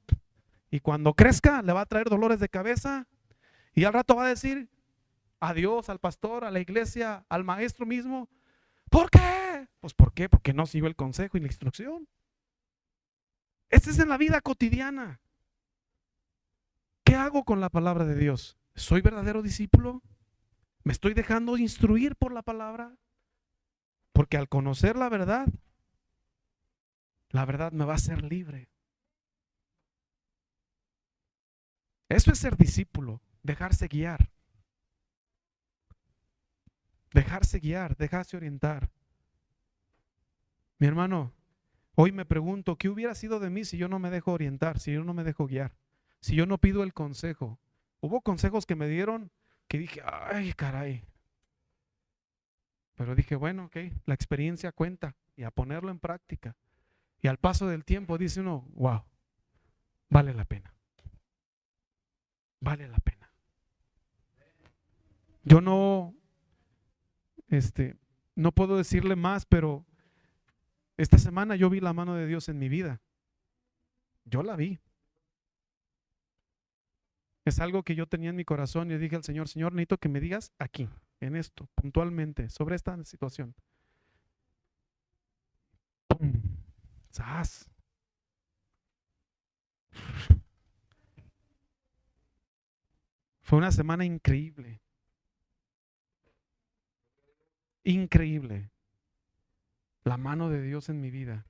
y cuando crezca le va a traer dolores de cabeza y al rato va a decir a Dios, al pastor, a la iglesia, al maestro mismo. ¿Por qué? Pues ¿por qué? Porque no siguió el consejo y la instrucción. Este es en la vida cotidiana. ¿Qué hago con la palabra de Dios? ¿Soy verdadero discípulo? ¿Me estoy dejando instruir por la palabra? Porque al conocer la verdad me va a hacer libre. Eso es ser discípulo, dejarse guiar. Dejarse guiar, dejarse orientar. Mi hermano, hoy me pregunto, ¿qué hubiera sido de mí si yo no me dejo orientar, si yo no me dejo guiar, si yo no pido el consejo? Hubo consejos que me dieron que dije, ay, caray. Pero dije, bueno, ok, la experiencia cuenta y a ponerlo en práctica. Y al paso del tiempo dice uno, wow, vale la pena. Vale la pena. Yo no, no puedo decirle más, pero esta semana yo vi la mano de Dios en mi vida. Yo la vi. Es algo que yo tenía en mi corazón y dije al Señor, Señor, necesito que me digas aquí, en esto, puntualmente, sobre esta situación. ¡Pum! ¡Sas! Fue una semana increíble. Increíble. La mano de Dios en mi vida.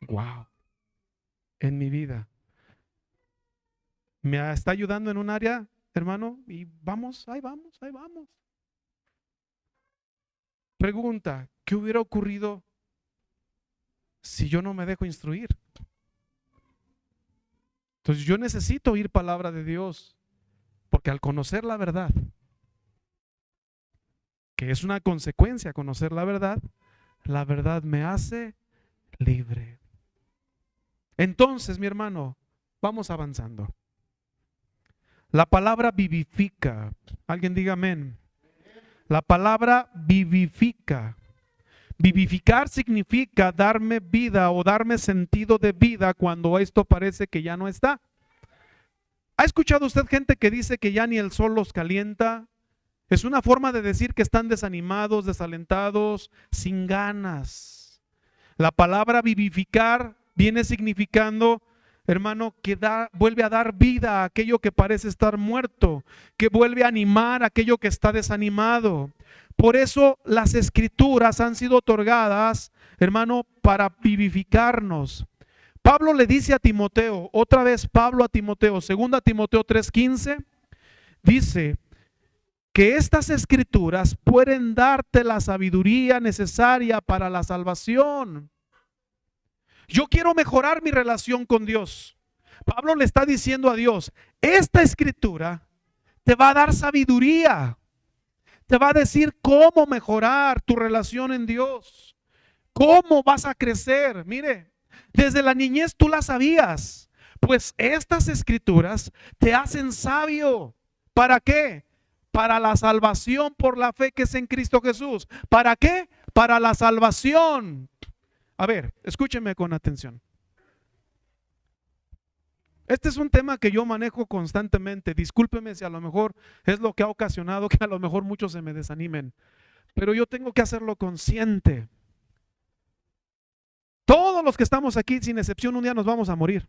Wow. en mi vida. ¿Me está ayudando en un área, hermano? Y vamos, ahí vamos, ahí vamos. Pregunta, ¿qué hubiera ocurrido si yo no me dejo instruir? Entonces yo necesito oír palabra de Dios, porque al conocer la verdad, que es una consecuencia conocer la verdad me hace libre. Entonces, mi hermano, vamos avanzando. La palabra vivifica. Alguien diga amén. La palabra vivifica. Vivificar significa darme vida o darme sentido de vida cuando esto parece que ya no está. ¿Ha escuchado usted gente que dice que ya ni el sol los calienta? Es una forma de decir que están desanimados, desalentados, sin ganas. La palabra vivificar viene significando, hermano, que vuelve a dar vida a aquello que parece estar muerto, que vuelve a animar a aquello que está desanimado. Por eso las escrituras han sido otorgadas, hermano, para vivificarnos. Pablo le dice a Timoteo, otra vez Pablo a Timoteo, 2 Timoteo 3:15, dice que estas escrituras pueden darte la sabiduría necesaria para la salvación. Yo quiero mejorar mi relación con Dios. Pablo le está diciendo a Dios, esta escritura te va a dar sabiduría. Te va a decir cómo mejorar tu relación en Dios. Cómo vas a crecer. Mire, desde la niñez tú la sabías. Pues estas escrituras te hacen sabio. ¿Para qué? Para la salvación por la fe que es en Cristo Jesús. ¿Para qué? Para la salvación. A ver, escúchenme con atención. Este es un tema que yo manejo constantemente. Discúlpeme si a lo mejor es lo que ha ocasionado que a lo mejor muchos se me desanimen. Pero yo tengo que hacerlo consciente. Todos los que estamos aquí, sin excepción, un día nos vamos a morir.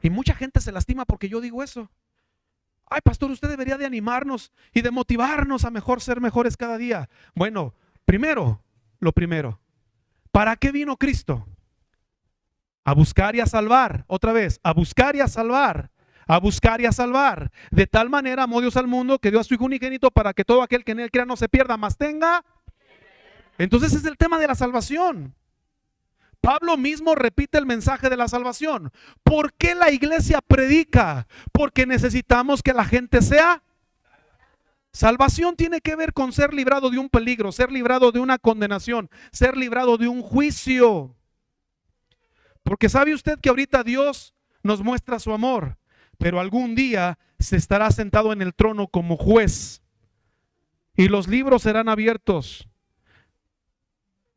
Y mucha gente se lastima porque yo digo eso. Ay, pastor, usted debería de animarnos y de motivarnos a ser mejores cada día. Bueno, lo primero, ¿para qué vino Cristo? A buscar y a salvar, otra vez, a buscar y a salvar, a buscar y a salvar. De tal manera amó Dios al mundo que dio a su Hijo unigénito para que todo aquel que en él crea no se pierda, mas tenga. Entonces es el tema de la salvación. Pablo mismo repite el mensaje de la salvación. ¿Por qué la iglesia predica? Porque necesitamos que la gente sea. Salvación tiene que ver con ser librado de un peligro, ser librado de una condenación, ser librado de un juicio. Porque sabe usted que ahorita Dios nos muestra su amor, pero algún día se estará sentado en el trono como juez y los libros serán abiertos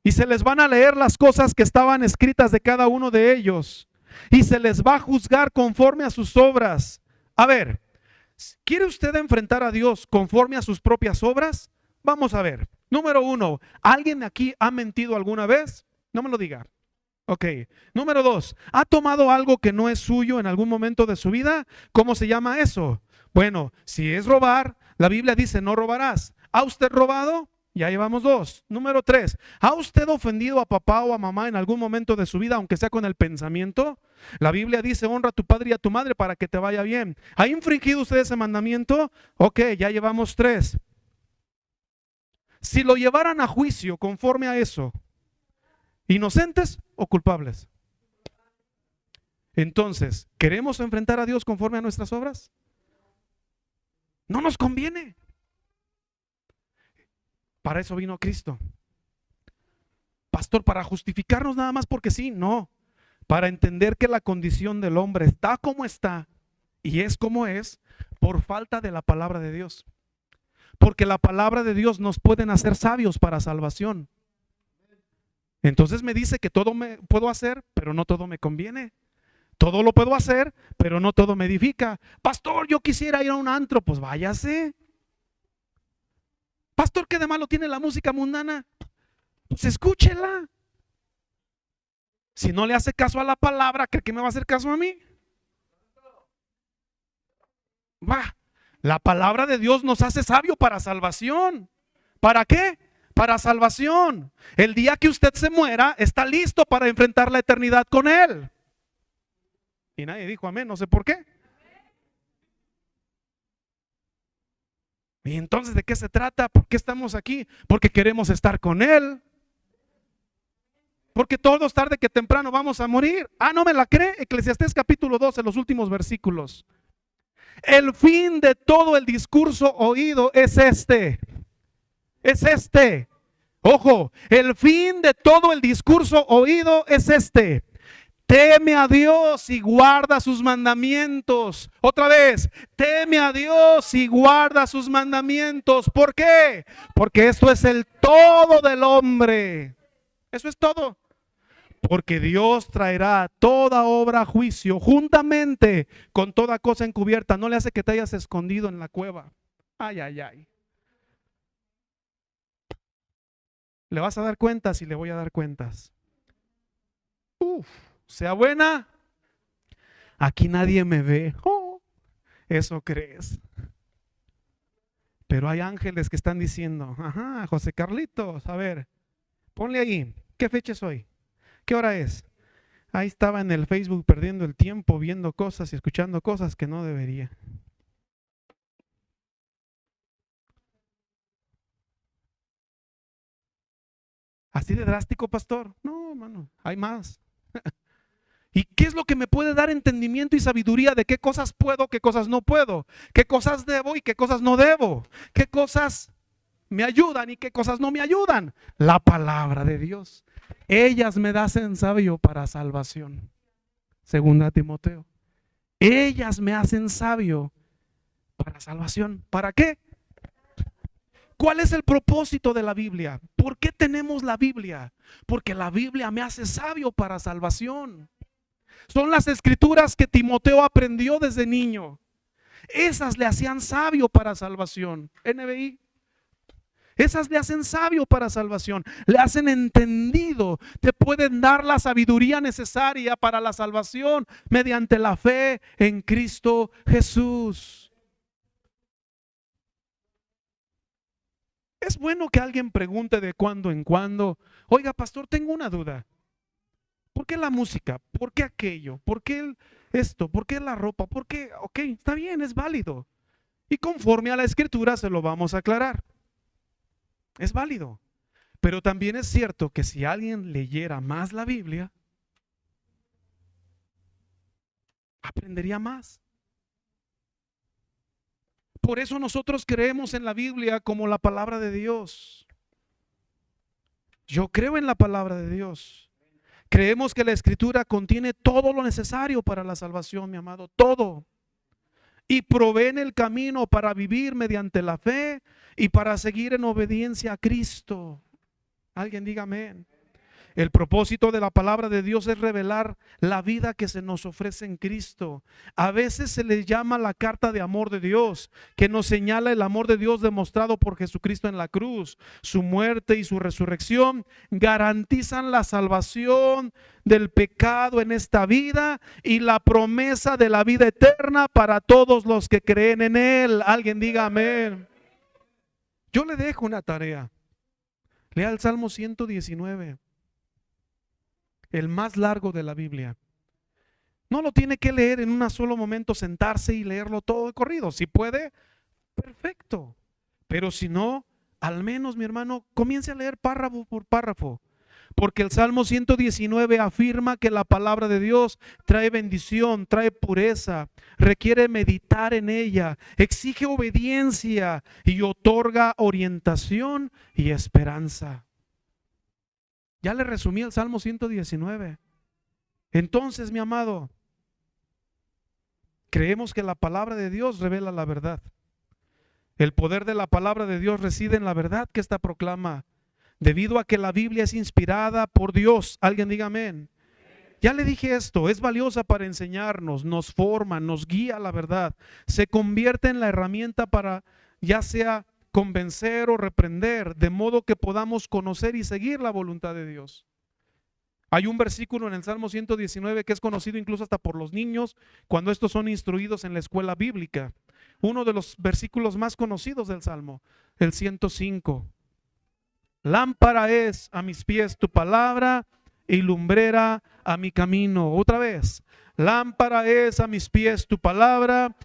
y se les van a leer las cosas que estaban escritas de cada uno de ellos y se les va a juzgar conforme a sus obras. A ver, ¿quiere usted enfrentar a Dios conforme a sus propias obras? Vamos a ver. Número 1, ¿alguien aquí ha mentido alguna vez? No me lo diga. Ok, número 2, ¿ha tomado algo que no es suyo en algún momento de su vida? ¿Cómo se llama eso? Bueno, si es robar, la Biblia dice no robarás. ¿Ha usted robado? Ya llevamos 2. Número 3, ¿ha usted ofendido a papá o a mamá en algún momento de su vida, aunque sea con el pensamiento? La Biblia dice honra a tu padre y a tu madre para que te vaya bien. ¿Ha infringido usted ese mandamiento? Ok, ya llevamos 3. Si lo llevaran a juicio conforme a eso, ¿inocentes o culpables? Entonces, ¿queremos enfrentar a Dios conforme a nuestras obras? No nos conviene. Para eso vino Cristo. Pastor, ¿para justificarnos nada más porque sí? No. Para entender que la condición del hombre está como está y es como es por falta de la palabra de Dios. Porque la palabra de Dios nos pueden hacer sabios para salvación. Entonces me dice que todo me puedo hacer, pero no todo me conviene. Todo lo puedo hacer, pero no todo me edifica. Pastor, yo quisiera ir a un antro, pues váyase. Pastor, ¿qué de malo tiene la música mundana? Pues escúchela. Si no le hace caso a la palabra, ¿cree que me va a hacer caso a mí? Va. La palabra de Dios nos hace sabio para salvación. ¿Para qué? para salvación. El día que usted se muera, está listo para enfrentar la eternidad con Él. Y nadie dijo amén, no sé por qué. Y entonces, ¿de qué se trata? ¿Por qué estamos aquí? Porque queremos estar con Él. Porque todos tarde que temprano vamos a morir. Ah, ¿no me la cree? Eclesiastés capítulo 12, los últimos versículos. El fin de todo el discurso oído es este. Es este. Ojo, el fin de todo el discurso oído es este. Teme a Dios y guarda sus mandamientos. Otra vez, teme a Dios y guarda sus mandamientos. ¿Por qué? Porque esto es el todo del hombre. Eso es todo. Porque Dios traerá toda obra a juicio juntamente con toda cosa encubierta. No le hace que te hayas escondido en la cueva. Ay, ay, ay. Le vas a dar cuentas y le voy a dar cuentas. Sea buena. Aquí nadie me ve. Oh, eso crees. Pero hay ángeles que están diciendo, ajá, José Carlitos, a ver, ponle ahí, ¿qué fecha es hoy? ¿Qué hora es? Ahí estaba en el Facebook perdiendo el tiempo, viendo cosas y escuchando cosas que no debería. ¿Así de drástico, pastor? No, mano, hay más. ¿Y qué es lo que me puede dar entendimiento y sabiduría de qué cosas puedo, qué cosas no puedo? ¿Qué cosas debo y qué cosas no debo? ¿Qué cosas me ayudan y qué cosas no me ayudan? La palabra de Dios. Ellas me hacen sabio para salvación. Segunda Timoteo. Ellas me hacen sabio para salvación. ¿Para qué? ¿Cuál es el propósito de la Biblia? ¿Por qué tenemos la Biblia? Porque la Biblia me hace sabio para salvación. Son las escrituras que Timoteo aprendió desde niño. Esas le hacían sabio para salvación. NBI. Esas le hacen sabio para salvación. Le hacen entendido. Te pueden dar la sabiduría necesaria para la salvación mediante la fe en Cristo Jesús. Es bueno que alguien pregunte de cuando en cuando, oiga, pastor, tengo una duda. ¿Por qué la música? ¿Por qué aquello? ¿Por qué esto? ¿Por qué la ropa? ¿Por qué? Ok, está bien, es válido. Y conforme a la escritura se lo vamos a aclarar. Es válido. Pero también es cierto que si alguien leyera más la Biblia, aprendería más. Por eso nosotros creemos en la Biblia como la palabra de Dios. Yo creo en la palabra de Dios. Creemos que la Escritura contiene todo lo necesario para la salvación, mi amado, todo. Y provee el camino para vivir mediante la fe y para seguir en obediencia a Cristo. Alguien diga amén. El propósito de la palabra de Dios es revelar la vida que se nos ofrece en Cristo. A veces se le llama la carta de amor de Dios, que nos señala el amor de Dios demostrado por Jesucristo en la cruz. Su muerte y su resurrección garantizan la salvación del pecado en esta vida y la promesa de la vida eterna para todos los que creen en Él. Alguien diga amén. Yo le dejo una tarea. Lea el Salmo 119. El más largo de la Biblia. No lo tiene que leer en un solo momento, sentarse y leerlo todo de corrido. Si puede, perfecto. Pero si no, al menos, mi hermano, comience a leer párrafo por párrafo. Porque el Salmo 119 afirma que la palabra de Dios trae bendición, trae pureza, requiere meditar en ella, exige obediencia y otorga orientación y esperanza. Ya le resumí el Salmo 119. Entonces, mi amado, creemos que la palabra de Dios revela la verdad. El poder de la palabra de Dios reside en la verdad que ésta proclama. Debido a que la Biblia es inspirada por Dios. Alguien diga amén. Ya le dije esto, es valiosa para enseñarnos, nos forma, nos guía a la verdad. Se convierte en la herramienta para ya sea convencer o reprender, de modo que podamos conocer y seguir la voluntad de Dios. Hay un versículo en el Salmo 119 que es conocido incluso hasta por los niños cuando estos son instruidos en la escuela bíblica. Uno de los versículos más conocidos del Salmo, el 105. Lámpara es a mis pies tu palabra y lumbrera a mi camino. Otra vez. Lámpara es a mis pies tu palabra.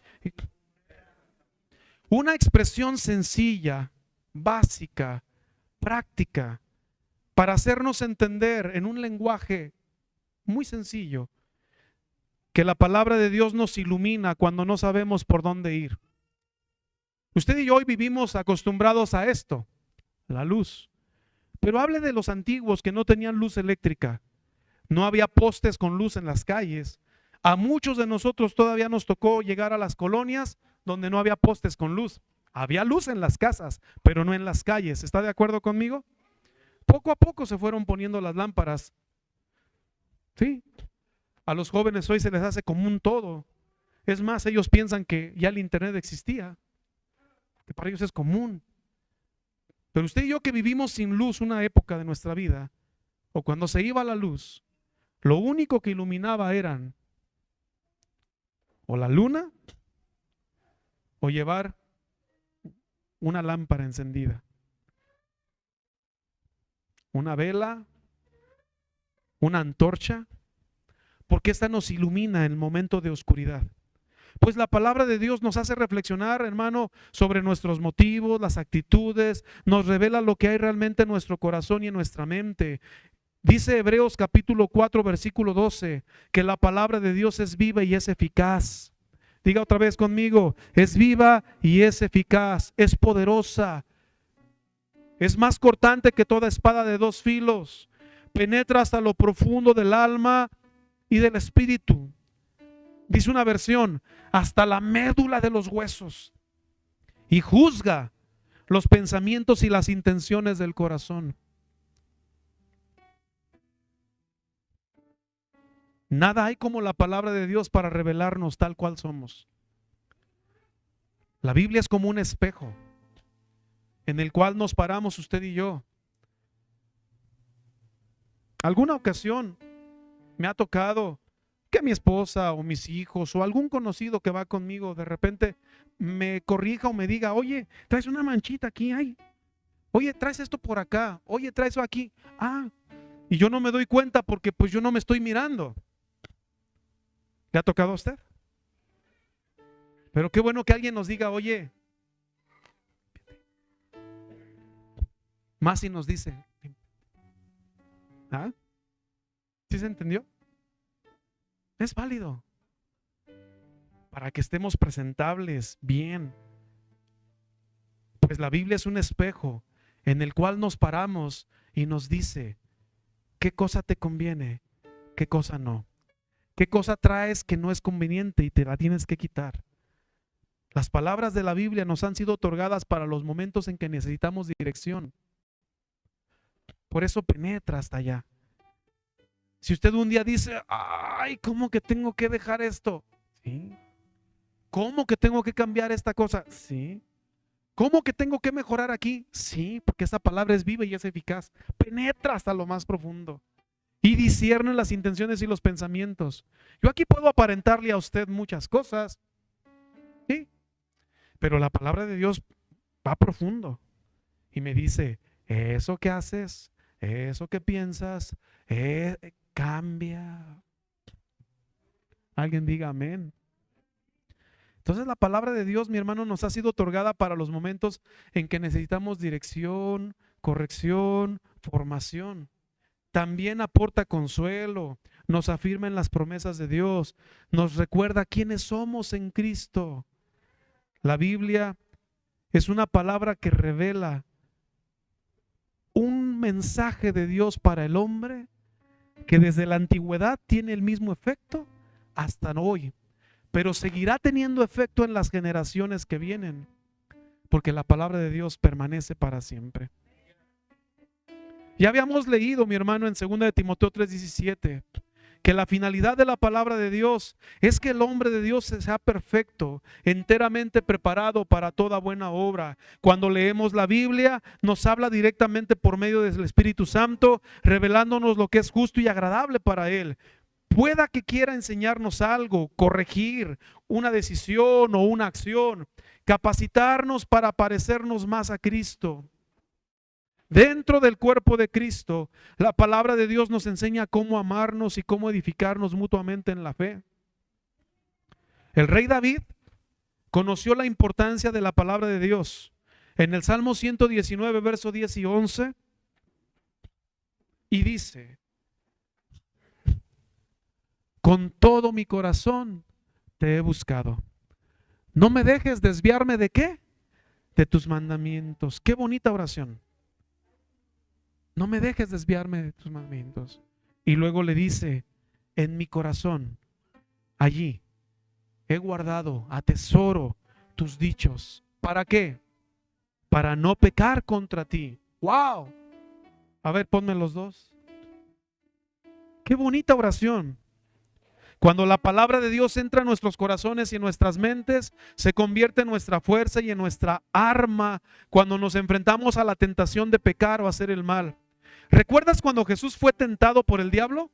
Una expresión sencilla, básica, práctica, para hacernos entender en un lenguaje muy sencillo que la palabra de Dios nos ilumina cuando no sabemos por dónde ir. Usted y yo hoy vivimos acostumbrados a esto, la luz. Pero hable de los antiguos que no tenían luz eléctrica. No había postes con luz en las calles. A muchos de nosotros todavía nos tocó llegar a las colonias donde no había postes con luz. Había luz en las casas, pero no en las calles. ¿Está de acuerdo conmigo? Poco a poco se fueron poniendo las lámparas. Sí. A los jóvenes hoy se les hace común todo. Es más, ellos piensan que ya el internet existía, que para ellos es común. Pero usted y yo que vivimos sin luz una época de nuestra vida, o cuando se iba la luz, lo único que iluminaba eran o la luna o llevar una lámpara encendida, una vela, una antorcha, porque esta nos ilumina en el momento de oscuridad. Pues la palabra de Dios nos hace reflexionar, hermano, sobre nuestros motivos, las actitudes, nos revela lo que hay realmente en nuestro corazón y en nuestra mente. Dice Hebreos capítulo 4, versículo 12, que la palabra de Dios es viva y es eficaz. Diga otra vez conmigo, es viva y es eficaz, es poderosa, es más cortante que toda espada de dos filos, penetra hasta lo profundo del alma y del espíritu. Dice una versión, hasta la médula de los huesos, y juzga los pensamientos y las intenciones del corazón. Nada hay como la palabra de Dios para revelarnos tal cual somos. La Biblia es como un espejo en el cual nos paramos usted y yo. Alguna ocasión me ha tocado que mi esposa o mis hijos o algún conocido que va conmigo de repente me corrija o me diga, oye, traes una manchita aquí, ay, oye, traes esto por acá, oye, traes eso aquí, y yo no me doy cuenta porque pues yo no me estoy mirando. ¿Le ha tocado a usted? Pero qué bueno que alguien nos diga, oye, más si nos dice, ¿sí se entendió? Es válido para que estemos presentables bien. Pues la Biblia es un espejo en el cual nos paramos y nos dice qué cosa te conviene, qué cosa no, qué cosa traes que no es conveniente y te la tienes que quitar. Las palabras de la Biblia nos han sido otorgadas para los momentos en que necesitamos dirección. Por eso penetra hasta allá. Si usted un día dice, ay, ¿cómo que tengo que dejar esto? Sí. ¿Cómo que tengo que cambiar esta cosa? Sí. ¿Cómo que tengo que mejorar aquí? Sí, porque esa palabra es viva y es eficaz. Penetra hasta lo más profundo y discierne las intenciones y los pensamientos. Yo aquí puedo aparentarle a usted muchas cosas, sí, pero la palabra de Dios va profundo y me dice, eso que haces, eso que piensas, cambia. Alguien diga amén. Entonces la palabra de Dios, mi hermano, nos ha sido otorgada para los momentos en que necesitamos dirección, corrección, formación. También aporta consuelo, nos afirma en las promesas de Dios, nos recuerda quiénes somos en Cristo. La Biblia es una palabra que revela un mensaje de Dios para el hombre que desde la antigüedad tiene el mismo efecto hasta hoy, pero seguirá teniendo efecto en las generaciones que vienen, porque la palabra de Dios permanece para siempre. Ya habíamos leído, mi hermano, en 2 de Timoteo 3:17, que la finalidad de la palabra de Dios es que el hombre de Dios sea perfecto, enteramente preparado para toda buena obra. Cuando leemos la Biblia, nos habla directamente por medio del Espíritu Santo, revelándonos lo que es justo y agradable para Él. Pueda que quiera enseñarnos algo, corregir una decisión o una acción, capacitarnos para parecernos más a Cristo. Dentro del cuerpo de Cristo, la palabra de Dios nos enseña cómo amarnos y cómo edificarnos mutuamente en la fe. El rey David conoció la importancia de la palabra de Dios. En el Salmo 119, verso 10 y 11, y dice: con todo mi corazón te he buscado. No me dejes desviarme ¿de qué? De tus mandamientos. Qué bonita oración. No me dejes desviarme de tus mandamientos. Y luego le dice: en mi corazón, allí he guardado, atesoro tus dichos. ¿Para qué? Para no pecar contra ti. ¡Wow! A ver, ponme los dos. Qué bonita oración. Cuando la palabra de Dios entra en nuestros corazones y en nuestras mentes, se convierte en nuestra fuerza y en nuestra arma cuando nos enfrentamos a la tentación de pecar o hacer el mal. ¿Recuerdas cuando Jesús fue tentado por el diablo?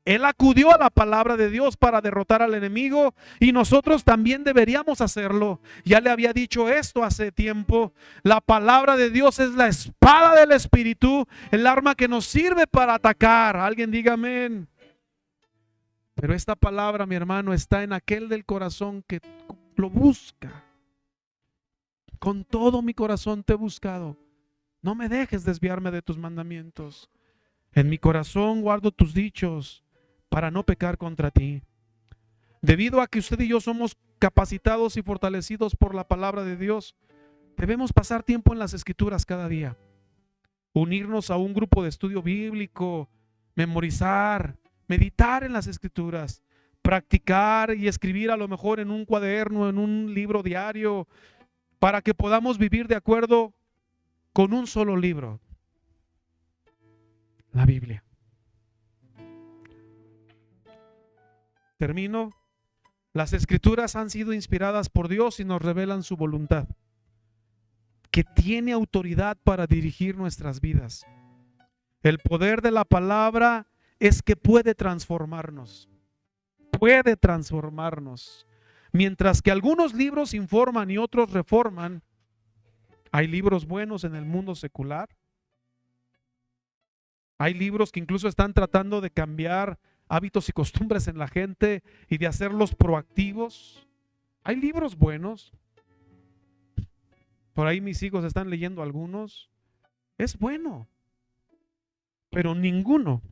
Él acudió a la palabra de Dios para derrotar al enemigo, y nosotros también deberíamos hacerlo. Ya le había dicho esto hace tiempo. La palabra de Dios es la espada del Espíritu, el arma que nos sirve para atacar. Alguien diga amén. Pero esta palabra, mi hermano, está en aquel del corazón que lo busca. Con todo mi corazón te he buscado. No me dejes desviarme de tus mandamientos. En mi corazón guardo tus dichos para no pecar contra ti. Debido a que usted y yo somos capacitados y fortalecidos por la palabra de Dios, debemos pasar tiempo en las Escrituras cada día. Unirnos a un grupo de estudio bíblico, memorizar, meditar en las Escrituras, practicar y escribir a lo mejor en un cuaderno, en un libro diario, para que podamos vivir de acuerdo con un solo libro, la Biblia. Termino. Las Escrituras han sido inspiradas por Dios y nos revelan su voluntad, que tiene autoridad para dirigir nuestras vidas. El poder de la palabra es que puede transformarnos. Puede transformarnos. Mientras que algunos libros informan y otros reforman, hay libros buenos en el mundo secular. Hay libros que incluso están tratando de cambiar hábitos y costumbres en la gente y de hacerlos proactivos. Hay libros buenos. Por ahí mis hijos están leyendo algunos. Es bueno. Pero ninguno,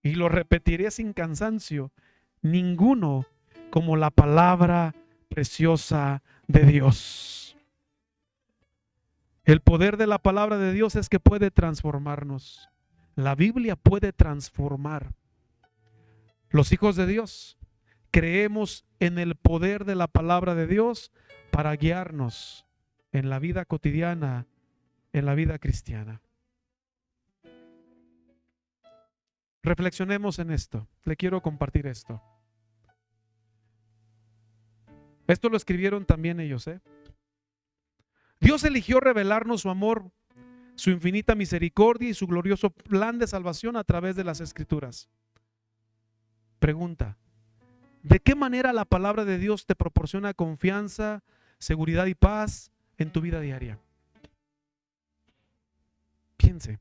y lo repetiré sin cansancio, ninguno como la palabra preciosa de Dios. El poder de la palabra de Dios es que puede transformarnos. La Biblia puede transformar. Los hijos de Dios creemos en el poder de la palabra de Dios para guiarnos en la vida cotidiana, en la vida cristiana. Reflexionemos en esto. Le quiero compartir esto. Esto lo escribieron también ellos, Dios eligió revelarnos su amor, su infinita misericordia y su glorioso plan de salvación a través de las Escrituras. Pregunta: ¿de qué manera la palabra de Dios te proporciona confianza, seguridad y paz en tu vida diaria? Piense.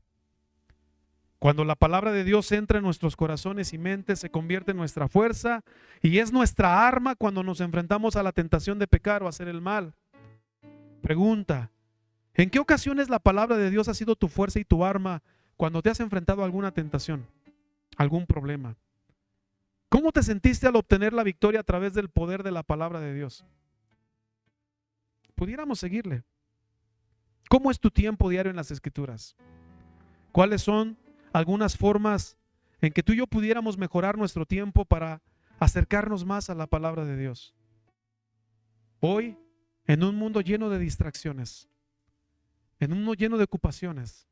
Cuando la palabra de Dios entra en nuestros corazones y mentes, se convierte en nuestra fuerza y es nuestra arma cuando nos enfrentamos a la tentación de pecar o hacer el mal. Pregunta: ¿en qué ocasiones la palabra de Dios ha sido tu fuerza y tu arma cuando te has enfrentado a alguna tentación, algún problema? ¿Cómo te sentiste al obtener la victoria a través del poder de la palabra de Dios? Pudiéramos seguirle. ¿Cómo es tu tiempo diario en las Escrituras? ¿Cuáles son algunas formas en que tú y yo pudiéramos mejorar nuestro tiempo para acercarnos más a la palabra de Dios? Hoy, en un mundo lleno de distracciones, en un mundo lleno de ocupaciones,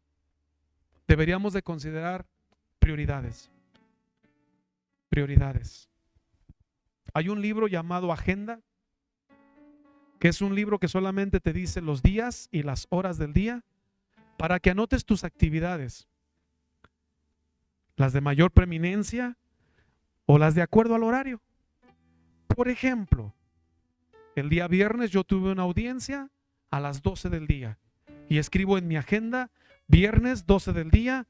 deberíamos de considerar prioridades. Prioridades. Hay un libro llamado Agenda, que es un libro que solamente te dice los días y las horas del día para que anotes tus actividades, las de mayor preeminencia o las de acuerdo al horario. Por ejemplo, el día viernes yo tuve una audiencia a las 12 del día Y escribo en mi agenda, viernes 12 del día,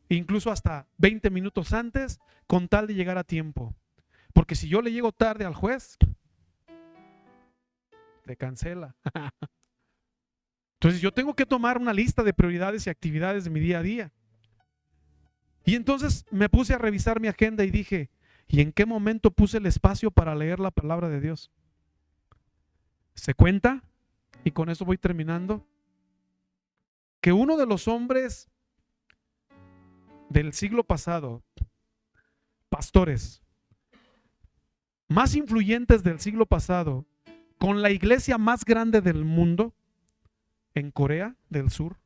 incluso hasta 20 minutos antes, con tal de llegar a tiempo. Porque si yo le llego tarde al juez, se cancela. Entonces yo tengo que tomar una lista de prioridades y actividades de mi día a día. Y entonces me puse a revisar mi agenda y dije, ¿y en qué momento puse el espacio para leer la palabra de Dios? Se cuenta, y con eso voy terminando, que uno de los hombres del siglo pasado, pastores más influyentes del siglo pasado, con la iglesia más grande del mundo, en Corea del Sur,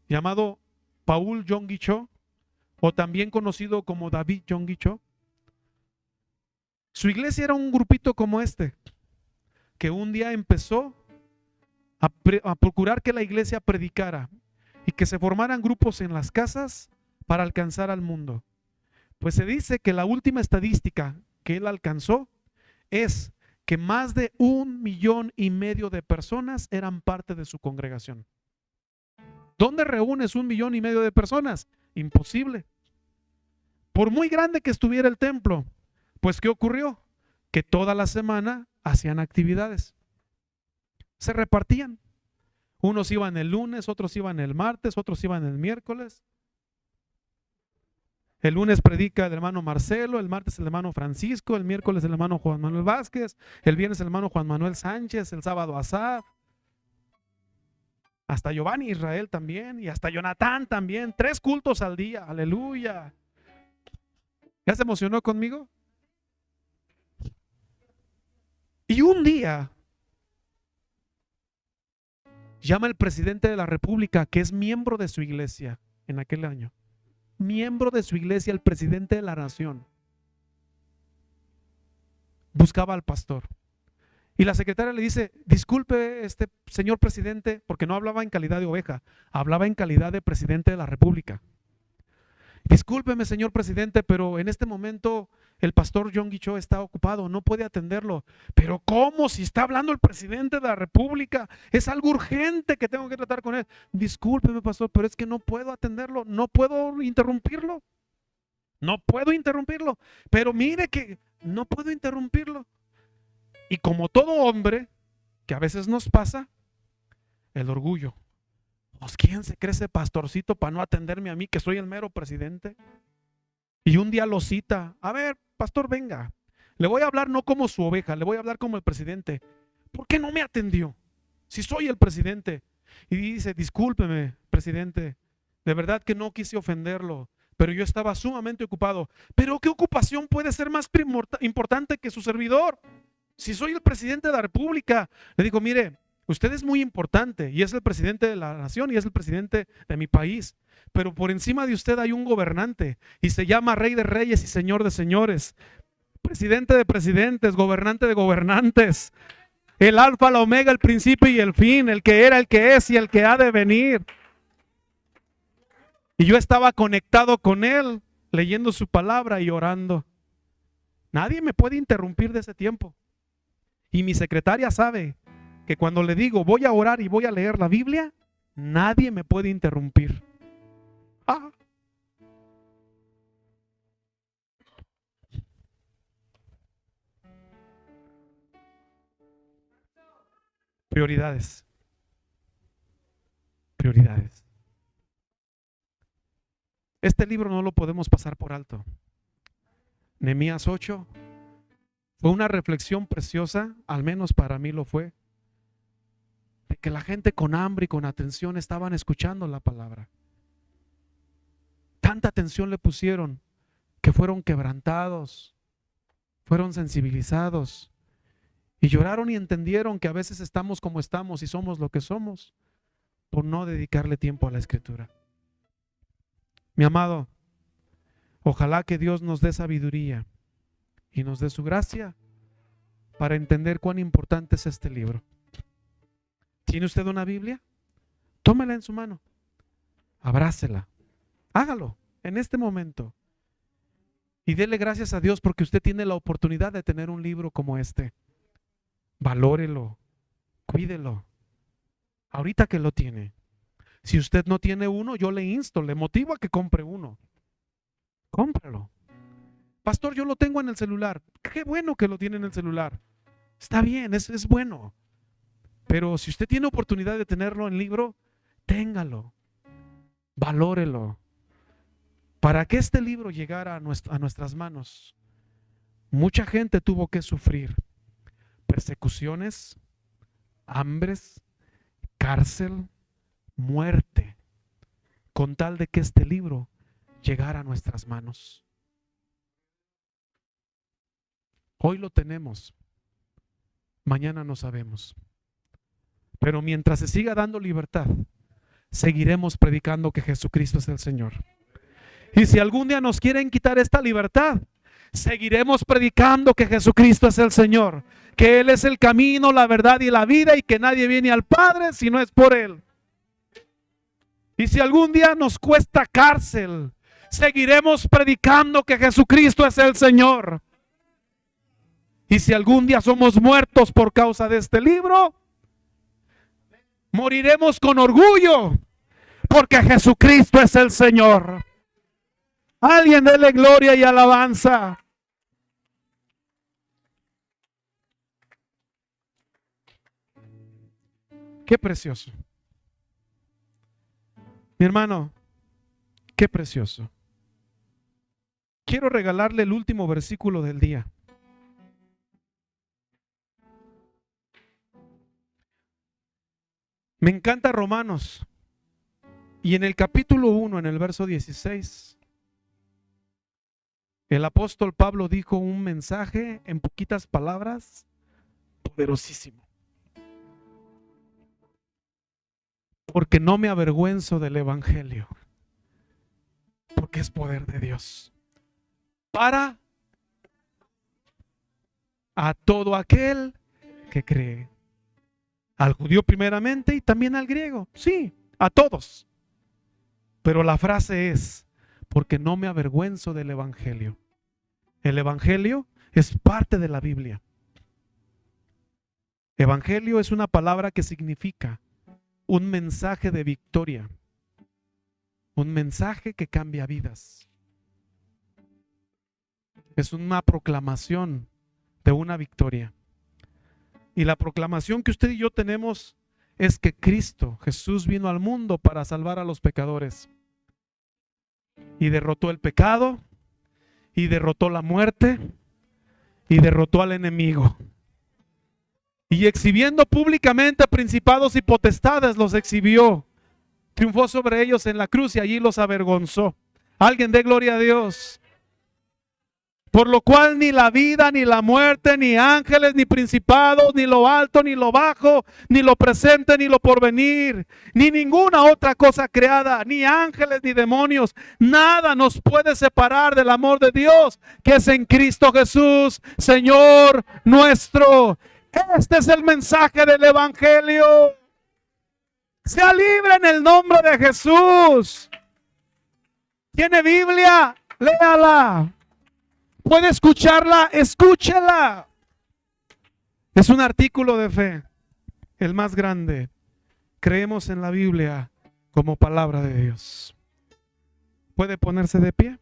llamado Paul Yonggi Cho, o también conocido como David Yonggi Cho. Su iglesia era un grupito como este, que un día empezó a procurar que la iglesia predicara y que se formaran grupos en las casas para alcanzar al mundo. Pues se dice que la última estadística que él alcanzó es que más de 1,5 millones de personas eran parte de su congregación. ¿Dónde reúnes 1,5 millones de personas? Imposible. Por muy grande que estuviera el templo, pues ¿qué ocurrió? Que toda la semana hacían actividades. Se repartían. Unos iban el lunes, otros iban el martes, otros iban el miércoles. El lunes predica el hermano Marcelo, el martes el hermano Francisco, el miércoles el hermano Juan Manuel Vázquez, el viernes el hermano Juan Manuel Sánchez, el sábado Asaf, hasta Giovanni Israel también, y hasta Jonathan también, 3 cultos al día, aleluya. ¿Ya se emocionó conmigo? Y un día llama el presidente de la República, que es miembro de su iglesia en aquel año, miembro de su iglesia, el presidente de la nación, buscaba al pastor. Y la secretaria le dice, disculpe, señor presidente, porque no hablaba en calidad de oveja, hablaba en calidad de presidente de la República. Discúlpeme, señor presidente, pero en este momento el pastor Yonggi Cho está ocupado, no puede atenderlo. Pero ¿cómo? Si está hablando el presidente de la República, es algo urgente que tengo que tratar con él. Discúlpeme, pastor, pero es que no puedo atenderlo, no puedo interrumpirlo. No puedo interrumpirlo, pero mire que no puedo interrumpirlo. Y como todo hombre, que a veces nos pasa, el orgullo. Pues ¿quién se cree ese pastorcito para no atenderme a mí, que soy el mero presidente? Y un día lo cita, a ver, pastor, venga, le voy a hablar no como su oveja, le voy a hablar como el presidente. ¿Por qué no me atendió? Si soy el presidente. Y dice, discúlpeme, presidente, de verdad que no quise ofenderlo, pero yo estaba sumamente ocupado. Pero ¿qué ocupación puede ser más importante que su servidor? Si soy el presidente de la República. Le digo, mire, usted es muy importante y es el presidente de la nación y es el presidente de mi país, pero por encima de usted hay un gobernante y se llama Rey de Reyes y Señor de Señores, presidente de presidentes, gobernante de gobernantes, el alfa, la omega, el principio y el fin, el que era, el que es y el que ha de venir. Y yo estaba conectado con él, leyendo su palabra y orando. Nadie me puede interrumpir de ese tiempo. Y mi secretaria sabe que cuando le digo voy a orar y voy a leer la Biblia, nadie me puede interrumpir. Ah. Prioridades. Prioridades. Este libro no lo podemos pasar por alto. Nehemías 8 fue una reflexión preciosa, al menos para mí lo fue, de que la gente con hambre y con atención estaban escuchando la palabra. Tanta atención le pusieron que fueron quebrantados, fueron sensibilizados y lloraron y entendieron que a veces estamos como estamos y somos lo que somos por no dedicarle tiempo a la Escritura. Mi amado, ojalá que Dios nos dé sabiduría y nos dé su gracia para entender cuán importante es este libro. ¿Tiene usted una Biblia? Tómela en su mano, abrácela, hágalo en este momento y dele gracias a Dios porque usted tiene la oportunidad de tener un libro como este. Valórelo, cuídelo, ahorita que lo tiene. Si usted no tiene uno, yo le insto, le motivo a que compre uno. Cómpralo. Pastor, yo lo tengo en el celular. Qué bueno que lo tiene en el celular. Está bien, es bueno. Pero si usted tiene oportunidad de tenerlo en libro, téngalo. Valórelo. Para que este libro llegara a nuestras manos, mucha gente tuvo que sufrir persecuciones, hambres, cárcel, muerte, con tal de que este libro llegara a nuestras manos. Hoy lo tenemos, mañana no sabemos. Pero mientras se siga dando libertad, seguiremos predicando que Jesucristo es el Señor. Y si algún día nos quieren quitar esta libertad, seguiremos predicando que Jesucristo es el Señor, que Él es el camino, la verdad y la vida, y que nadie viene al Padre si no es por Él. Y si algún día nos cuesta cárcel, seguiremos predicando que Jesucristo es el Señor. Y si algún día somos muertos por causa de este libro, moriremos con orgullo, porque Jesucristo es el Señor. Alguien dele gloria y alabanza. Qué precioso. Mi hermano, qué precioso. Quiero regalarle el último versículo del día. Me encanta Romanos. Y en el capítulo 1, en el verso 16, el apóstol Pablo dijo un mensaje en poquitas palabras poderosísimo. Porque no me avergüenzo del evangelio, porque es poder de Dios para a todo aquel que cree, al judío primeramente y también al griego, sí, a todos. Pero la frase es, porque no me avergüenzo del evangelio. El evangelio es parte de la Biblia. Evangelio es una palabra que significa un mensaje de victoria, un mensaje que cambia vidas. Es una proclamación de una victoria. Y la proclamación que usted y yo tenemos es que Cristo, Jesús, vino al mundo para salvar a los pecadores. Y derrotó el pecado, y derrotó la muerte, y derrotó al enemigo. Y exhibiendo públicamente principados y potestades, los exhibió. Triunfó sobre ellos en la cruz y allí los avergonzó. Alguien dé gloria a Dios. Por lo cual ni la vida, ni la muerte, ni ángeles, ni principados, ni lo alto, ni lo bajo, ni lo presente, ni lo porvenir, ni ninguna otra cosa creada, ni ángeles, ni demonios, nada nos puede separar del amor de Dios, que es en Cristo Jesús, Señor nuestro. Este es el mensaje del evangelio. Sea libre en el nombre de Jesús. ¿Tiene Biblia? Léala. ¿Puede escucharla? Escúchela. Es un artículo de fe, el más grande. Creemos en la Biblia como palabra de Dios. ¿Puede ponerse de pie?